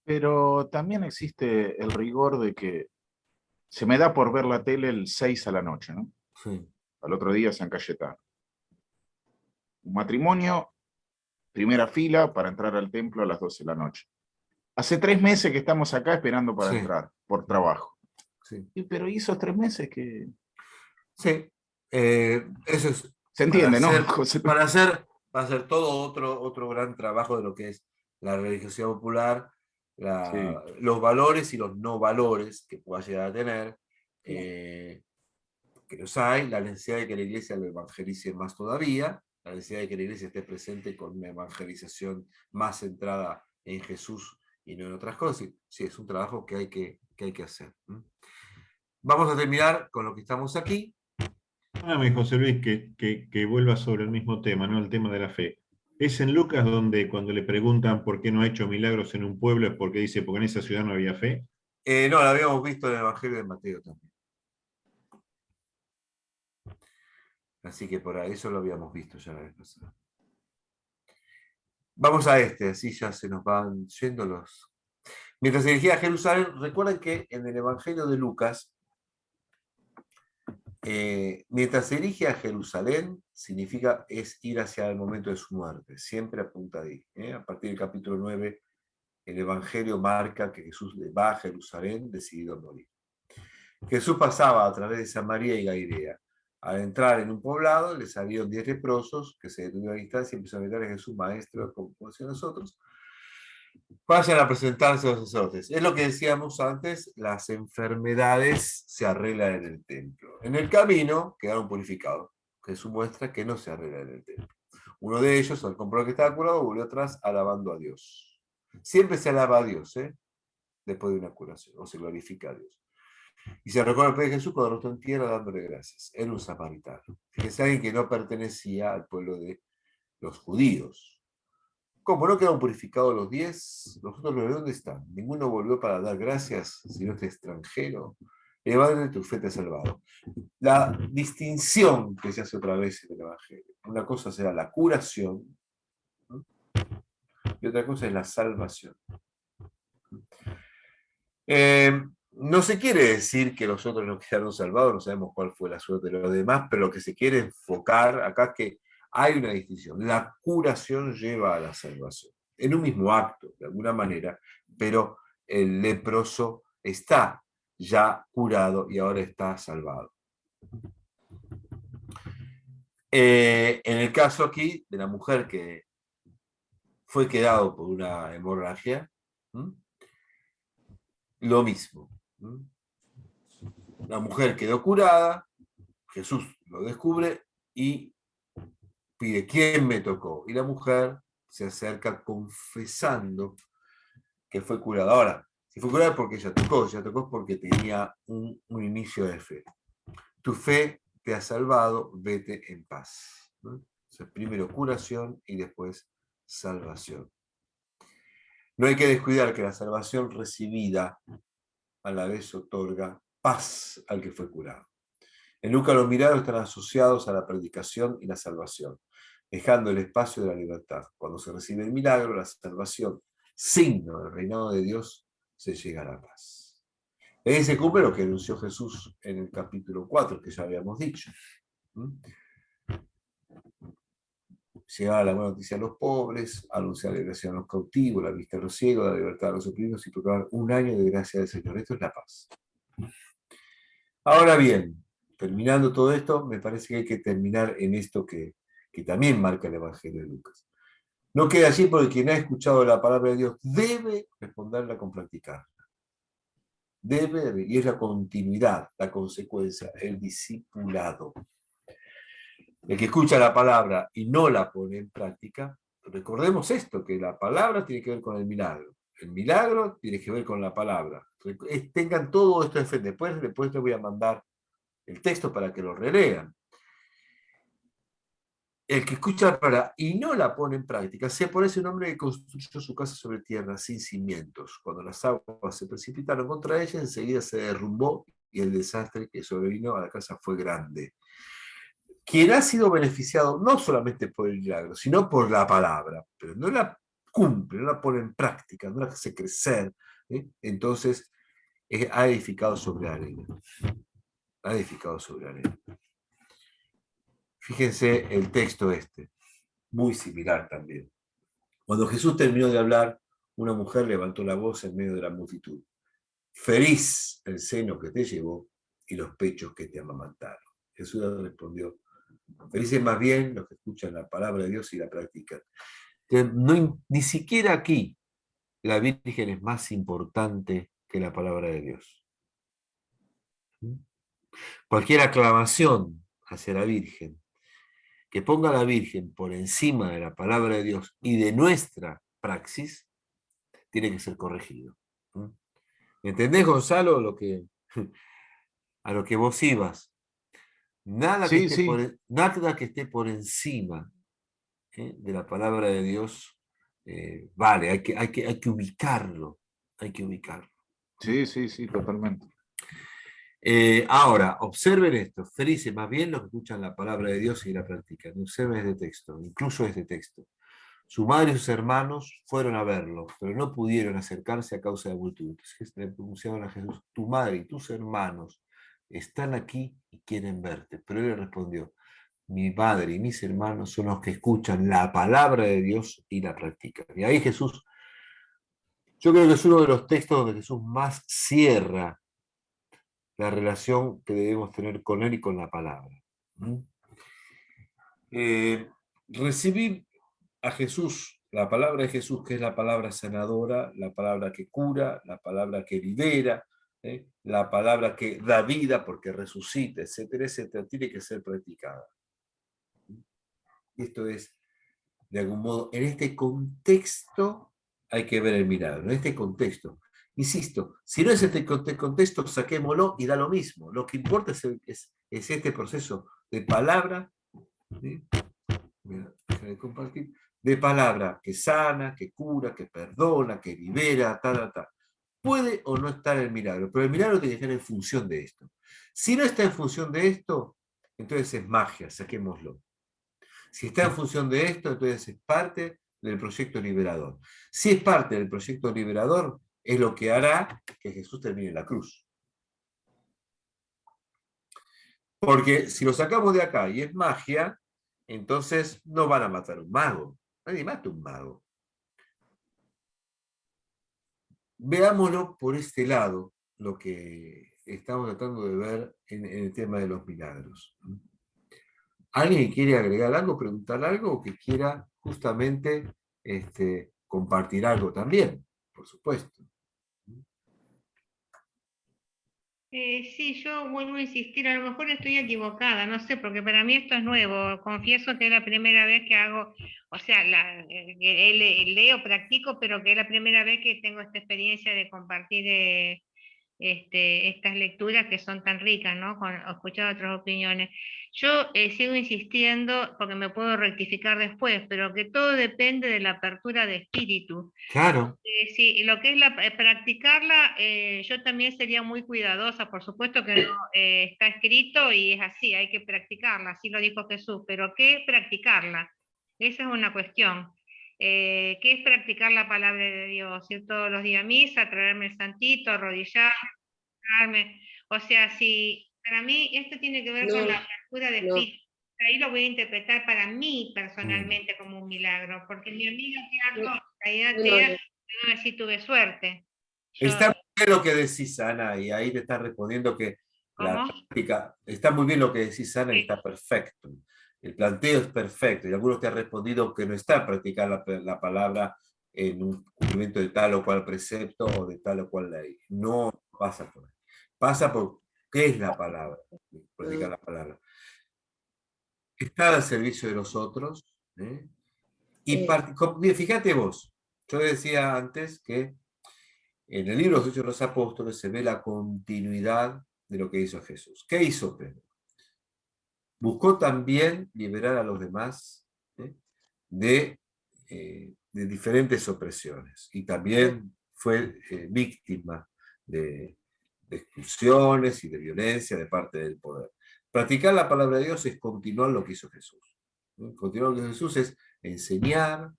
Pero también existe el rigor de que se me da por ver la tele el 6 a la noche, ¿no? Sí. Al otro día San Cayetano. Un matrimonio, primera fila para entrar al templo a las 12 de la noche. Hace 3 meses que estamos acá esperando para entrar, por trabajo. Sí. Pero ¿y esos 3 meses que...? Sí, eso es... Se entiende, ¿no? Para hacer todo otro gran trabajo de lo que es la religiosidad popular, los valores y los no valores que pueda llegar a tener, que los hay, la necesidad de que la Iglesia lo evangelice más todavía, la necesidad de que la Iglesia esté presente con una evangelización más centrada en Jesús y no en otras cosas. Sí, es un trabajo que hay que hacer. Vamos a terminar con lo que estamos aquí. José Luis, que vuelva sobre el mismo tema, ¿no? El tema de la fe. Es en Lucas donde cuando le preguntan por qué no ha hecho milagros en un pueblo, es porque dice, porque en esa ciudad no había fe. No, lo habíamos visto en el Evangelio de Mateo también. Así que por ahí eso lo habíamos visto ya la vez pasada. Vamos a así ya se nos van yendo los... Mientras se dirigía a Jerusalén, recuerden que en el Evangelio de Lucas, mientras se dirige a Jerusalén, significa es ir hacia el momento de su muerte, siempre apunta ahí. A partir del capítulo 9, el Evangelio marca que Jesús va a Jerusalén decidido a morir. Jesús pasaba a través de Samaria y Galilea. Al entrar en un poblado, le salieron 10 leprosos que se detuvieron a distancia y empezaron a gritar a Jesús, maestro, como decían nosotros. Vayan a presentarse a los sacerdotes. Es lo que decíamos antes, las enfermedades se arreglan en el templo. En el camino quedaron purificados. Jesús muestra que no se arreglan en el templo. Uno de ellos, al comprobar que estaba curado, volvió atrás alabando a Dios. Siempre se alaba a Dios, después de una curación, o se glorifica a Dios. Y se recuerda el pie de Jesús cuando rostó en tierra dándole gracias. Era un samaritano. Fíjense, alguien que no pertenecía al pueblo de los judíos. Como no quedaron purificados los 10, los otros 9, ¿dónde están? Ninguno volvió para dar gracias, sino este extranjero. Levántate, tu fe te ha salvado. La distinción que se hace otra vez en el Evangelio. Una cosa será la curación, ¿no? Y otra cosa es la salvación. No se quiere decir que los otros no quedaron salvados, no sabemos cuál fue la suerte de los demás, pero lo que se quiere enfocar acá es que hay una distinción. La curación lleva a la salvación, en un mismo acto, de alguna manera, pero el leproso está ya curado y ahora está salvado. En el caso aquí de la mujer que fue quedado por una hemorragia, lo mismo. La mujer quedó curada, Jesús lo descubre y pide, ¿quién me tocó? Y la mujer se acerca confesando que fue curada. Ahora, si fue curada porque ella tocó porque tenía un inicio de fe. Tu fe te ha salvado, vete en paz. Entonces, primero curación y después salvación. No hay que descuidar que la salvación recibida a la vez otorga paz al que fue curado. En Lucas los milagros están asociados a la predicación y la salvación, dejando el espacio de la libertad. Cuando se recibe el milagro, la salvación, signo del reinado de Dios, se llega a la paz. Ahí se cumple lo que anunció Jesús en el capítulo 4, que ya habíamos dicho. Llevar la buena noticia a los pobres, anunciar la liberación a los cautivos, la vista a los ciegos, la libertad a los oprimidos y proclamar un año de gracia del Señor. Esto es la paz. Ahora bien, terminando todo esto, me parece que hay que terminar en esto que también marca el Evangelio de Lucas. No queda allí porque quien ha escuchado la palabra de Dios debe responderla con practicarla. Debe, y es la continuidad, la consecuencia, el discipulado. El que escucha la palabra y no la pone en práctica, recordemos esto, que la palabra tiene que ver con el milagro. El milagro tiene que ver con la palabra. Tengan todo esto en frente. Después les voy a mandar el texto para que lo relean. El que escucha la palabra y no la pone en práctica, se parece a un hombre que construyó su casa sobre tierra sin cimientos. Cuando las aguas se precipitaron contra ella, enseguida se derrumbó y el desastre que sobrevino a la casa fue grande. Quien ha sido beneficiado no solamente por el milagro, sino por la palabra, pero no la cumple, no la pone en práctica, no la hace crecer, entonces ha edificado sobre arena. Ha edificado sobre arena. Fíjense el texto muy similar también. Cuando Jesús terminó de hablar, una mujer levantó la voz en medio de la multitud. Feliz el seno que te llevó y los pechos que te amamantaron. Jesús respondió, felices más bien los que escuchan la palabra de Dios y la practican. Ni siquiera aquí la Virgen es más importante que la palabra de Dios. Cualquier aclamación hacia la Virgen, que ponga a la Virgen por encima de la palabra de Dios y de nuestra praxis, tiene que ser corregido. ¿Entendés, Gonzalo, a lo que vos ibas? Nada que esté por encima de la palabra de Dios, vale, hay que ubicarlo. Hay que ubicarlo. Sí, totalmente. Ahora, observen esto, felices más bien los que escuchan la palabra de Dios y la practican. Observen este texto, incluso este texto. Su madre y sus hermanos fueron a verlo, pero no pudieron acercarse a causa de la multitud. Le pronunciaron a Jesús, tu madre y tus hermanos están aquí y quieren verte. Pero él le respondió, mi madre y mis hermanos son los que escuchan la palabra de Dios y la practican. Y ahí Jesús, yo creo que es uno de los textos donde Jesús más cierra la relación que debemos tener con Él y con la palabra. Recibir a Jesús, la palabra de Jesús, que es la palabra sanadora, la palabra que cura, la palabra que libera, la palabra que da vida porque resucita, etcétera, etcétera, tiene que ser practicada. Esto es, de algún modo, en este contexto hay que ver el milagro, en este contexto. Insisto, si no es este contexto, saquémoslo y da lo mismo. Lo que importa es este proceso de palabra, de palabra que sana, que cura, que perdona, que libera, Puede o no estar el milagro, pero el milagro tiene que estar en función de esto. Si no está en función de esto, entonces es magia, saquémoslo. Si está en función de esto, entonces es parte del proyecto liberador. Si es parte del proyecto liberador, es lo que hará que Jesús termine en la cruz. Porque si lo sacamos de acá y es magia, entonces no van a matar a un mago. Nadie mata a un mago. Veámoslo por este lado, lo que estamos tratando de ver en el tema de los milagros. ¿Alguien quiere agregar algo, preguntar algo, o que quiera justamente compartir algo también? Por supuesto. Sí, yo vuelvo a insistir, a lo mejor estoy equivocada, no sé, porque para mí esto es nuevo. Confieso que es la primera vez que hago, o sea, leo, practico, pero que es la primera vez que tengo esta experiencia de compartir estas lecturas que son tan ricas, ¿no? Con escuchar otras opiniones. Yo sigo insistiendo, porque me puedo rectificar después, pero que todo depende de la apertura de espíritu. Claro. Sí, lo que es practicarla, yo también sería muy cuidadosa, por supuesto que no está escrito y es así, hay que practicarla, así lo dijo Jesús, pero ¿qué es practicarla? Esa es una cuestión. ¿Qué es practicar la palabra de Dios? Ir todos los días a misa, traerme el santito, arrodillarme, o sea, si para mí esto tiene que ver con la apertura de espíritu. Ahí lo voy a interpretar para mí personalmente como un milagro, porque mi amiga que no, si tuve suerte. Está muy bien lo que decís, Ana, y ahí te está respondiendo que la práctica, está muy bien lo que decís, Ana, y está perfecto. El planteo es perfecto, y algunos te han respondido que no está practicar la palabra en un cumplimiento de tal o cual precepto o de tal o cual ley. No pasa por ahí. Pasa por qué es la palabra, practicar la palabra. Estar al servicio de los otros, y fíjate vos, yo decía antes que en el libro de los Hechos de los Apóstoles se ve la continuidad de lo que hizo Jesús. ¿Qué hizo Pedro? Buscó también liberar a los demás de diferentes opresiones, y también fue víctima de expulsiones y de violencia de parte del poder. Practicar la palabra de Dios es continuar lo que hizo Jesús. Continuar lo que hizo Jesús es enseñar,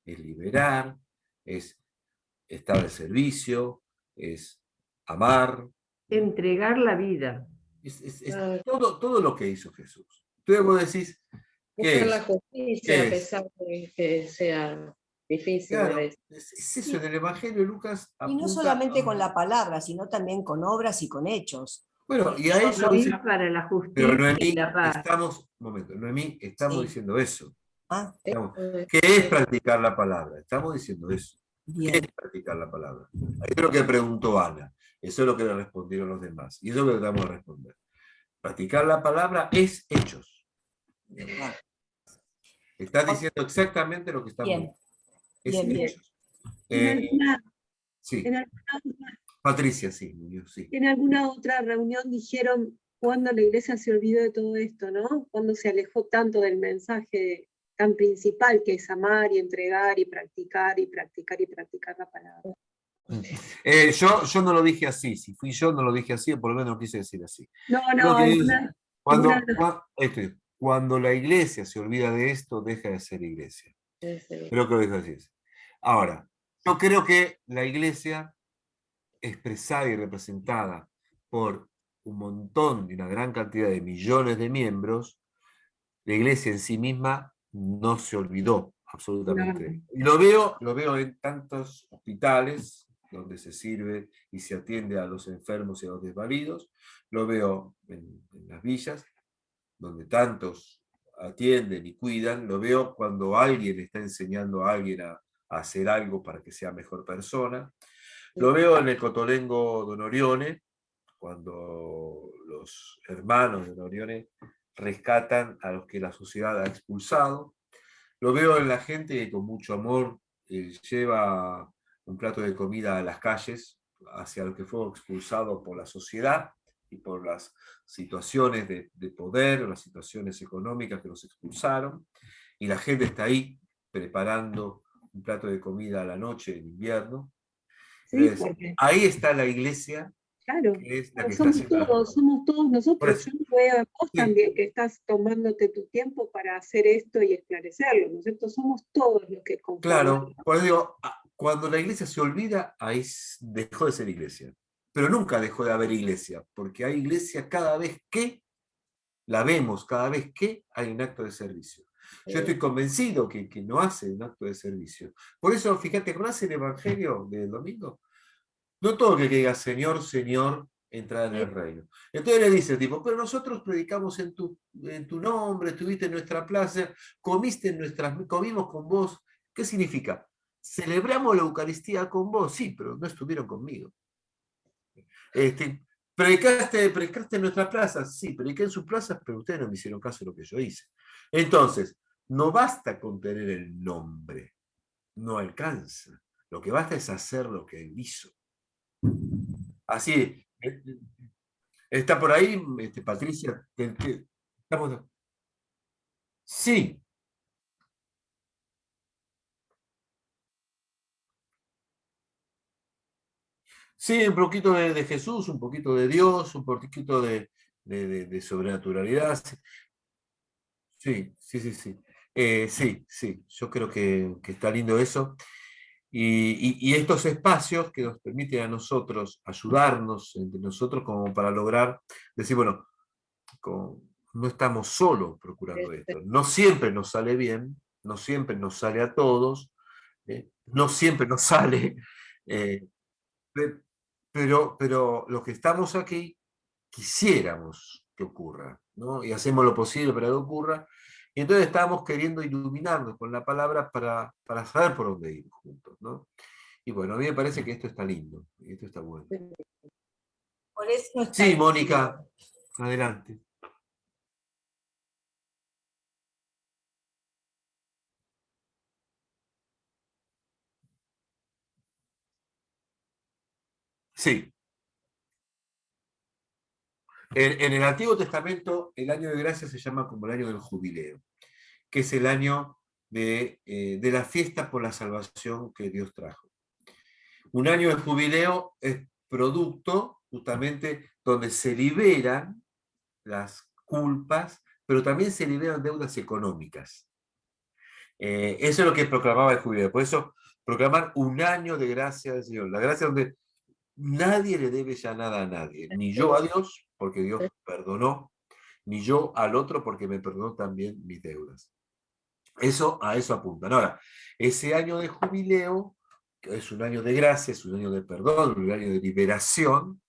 es liberar, es estar al servicio, es amar. Entregar la vida. Es todo lo que hizo Jesús. Entonces vos decís, buscar la justicia a pesar de que sea difícil. Claro, es eso, en el Evangelio de Lucas y no solamente con la palabra, sino también con obras y con hechos. Bueno, y a eso dice, para la justicia, pero Noemí, y la paz. estamos diciendo eso. Sí. ¿Qué es practicar la palabra? Estamos diciendo eso. Bien. ¿Qué es practicar la palabra? Ahí es lo que preguntó Ana. Eso es lo que le respondieron los demás. Y eso es lo que tratamos de responder. Practicar la palabra es hechos. Estás diciendo exactamente lo que estamos diciendo. Es hechos. Sí. Patricia, sí. En alguna otra reunión dijeron cuando la iglesia se olvidó de todo esto, ¿no? Cuando se alejó tanto del mensaje tan principal que es amar y entregar y practicar la palabra. Yo no lo dije así, si fui yo no lo dije así, o por lo menos no quise decir así. Cuando la iglesia se olvida de esto, deja de ser iglesia. Creo que lo dijo así. Ahora, yo creo que la iglesia, expresada y representada por un montón y una gran cantidad de millones de miembros, la iglesia en sí misma no se olvidó absolutamente. Y lo veo en tantos hospitales donde se sirve y se atiende a los enfermos y a los desvalidos, lo veo en las villas, donde tantos atienden y cuidan, lo veo cuando alguien está enseñando a alguien a hacer algo para que sea mejor persona, lo veo en el Cotolengo Don Orione, cuando los hermanos de Don Orione rescatan a los que la sociedad ha expulsado, lo veo en la gente que con mucho amor lleva un plato de comida a las calles hacia los que fueron expulsados por la sociedad y por las situaciones de poder o las situaciones económicas que los expulsaron, y la gente está ahí preparando un plato de comida a la noche en invierno. Entonces, ahí está la iglesia. Claro, que es la que somos todos nosotros. Yo veo a vos también que estás tomándote tu tiempo para hacer esto y esclarecerlo, ¿no es cierto? Somos todos los que conforman. Claro, por eso digo, Cuando la iglesia se olvida, ahí dejó de ser iglesia. Pero nunca dejó de haber iglesia, porque hay iglesia cada vez que la vemos, cada vez que hay un acto de servicio. Yo estoy convencido que no hace un acto de servicio. Por eso, fíjate, ¿conoces el Evangelio del domingo? No todo el que diga Señor, Señor, entrará en el reino. Entonces le dice el tipo, pero nosotros predicamos en tu nombre, estuviste en nuestra plaza, comimos con vos. ¿Qué significa? Celebramos la Eucaristía con vos, sí, pero no estuvieron conmigo. Predicaste en nuestras plazas, sí, prediqué en sus plazas, pero ustedes no me hicieron caso de lo que yo hice. Entonces, no basta con tener el nombre, no alcanza. Lo que basta es hacer lo que él hizo. Así, está por ahí, Patricia. Sí. Sí, un poquito de Jesús, un poquito de Dios, un poquito de sobrenaturalidad. Sí, sí, sí, sí. Sí, sí, yo creo que está lindo eso. Y estos espacios que nos permiten a nosotros ayudarnos entre nosotros como para lograr decir, bueno, no estamos solos procurando esto. No siempre nos sale bien, no siempre nos sale a todos, no siempre nos sale, pero los que estamos aquí quisiéramos que ocurra, ¿no? Y hacemos lo posible para que ocurra. Y entonces estamos queriendo iluminarnos con la palabra para saber por dónde ir juntos, ¿no? Y bueno, a mí me parece que esto está lindo, y esto está bueno. Por eso está Sí, Mónica, adelante. Sí. En el Antiguo Testamento, el año de gracia se llama como el año del jubileo, que es el año de la fiesta por la salvación que Dios trajo. Un año de jubileo es producto justamente donde se liberan las culpas, pero también se liberan deudas económicas. Eso es lo que proclamaba el jubileo. Por eso, proclamar un año de gracia del Señor. La gracia donde nadie le debe ya nada a nadie. Ni yo a Dios, porque Dios perdonó, ni yo al otro, porque me perdonó también mis deudas. A eso apuntan. Ahora, ese año de jubileo, que es un año de gracia, es un año de perdón, un año de liberación,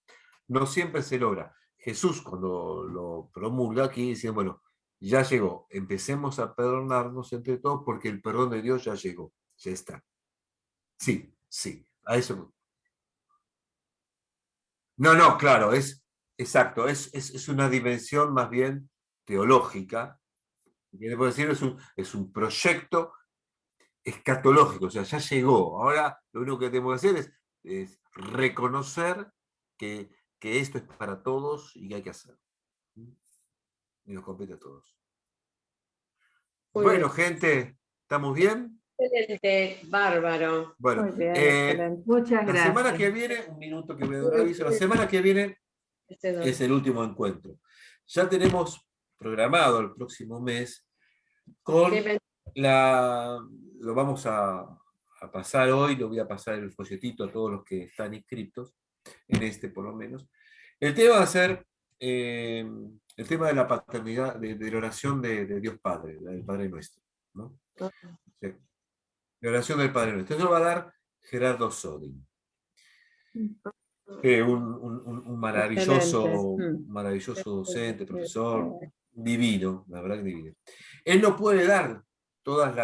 no siempre se logra. Jesús, cuando lo promulga aquí, dice, bueno, ya llegó, empecemos a perdonarnos entre todos porque el perdón de Dios ya llegó, ya está. Sí, sí, a eso. No, claro, exacto, es una dimensión más bien teológica. Quiere decir, es un proyecto escatológico, o sea, ya llegó. Ahora lo único que tenemos que hacer es reconocer que esto es para todos y que hay que hacerlo. Y nos compete a todos. Bueno, gente, ¿estamos bien? Excelente, bárbaro. Bueno, Muy bien, excelente. Muchas la gracias. semana que viene, un minuto que voy a dar aviso, la semana que viene es el último encuentro. Ya tenemos programado el próximo mes con lo vamos a pasar hoy, lo voy a pasar el folletito a todos los que están inscritos, en este por lo menos. El tema va a ser el tema de la paternidad, de la oración de Dios Padre, del Padre Nuestro, ¿no? Sí. La oración del Padre Nuestro. Eso lo va a dar Gerardo Sodin. Un maravilloso docente, profesor, divino, la verdad que divino. Él no puede dar todas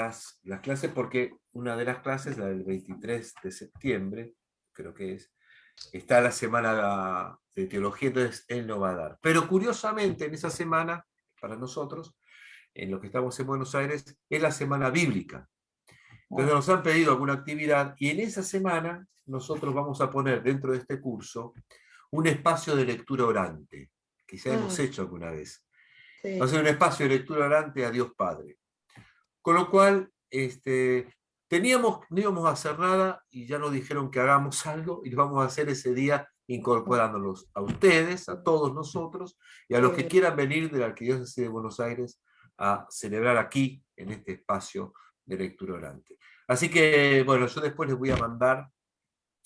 las clases porque una de las clases, la del 23 de septiembre, creo que está la semana de teología, entonces él no va a dar. Pero curiosamente en esa semana, para nosotros, en lo que estamos en Buenos Aires, es la semana bíblica. Entonces nos han pedido alguna actividad y en esa semana nosotros vamos a poner dentro de este curso un espacio de lectura orante, que ya hemos hecho alguna vez. Va a ser un espacio de lectura orante a Dios Padre. Con lo cual, no íbamos a hacer nada y ya nos dijeron que hagamos algo y lo vamos a hacer ese día incorporándolos a ustedes, a todos nosotros y a los que quieran venir de la Arquidiócesis de Buenos Aires a celebrar aquí, en este espacio de lectura orante. Así que, bueno, yo después les voy a mandar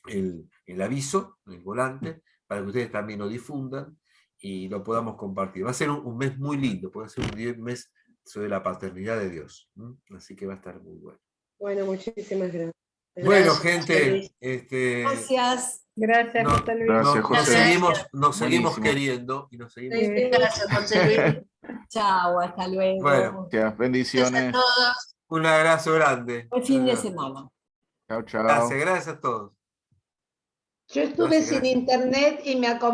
el aviso, el volante, para que ustedes también lo difundan y lo podamos compartir. Va a ser un mes muy lindo, puede ser un mes sobre la paternidad de Dios. Así que va a estar muy bueno. Bueno, muchísimas gracias. Bueno, Gracias, gente, Gracias. Gracias, no- José Luis. Gracias, José. nos seguimos Buenísimo. queriendo y nos seguimos. Gracias, José Luis. Chao, hasta luego. Bueno. Gracias, bendiciones. Un abrazo grande. Buen fin de semana. Chao, chao. Gracias a todos. Yo estuve Gracias, sin gracias. internet y me acomodé.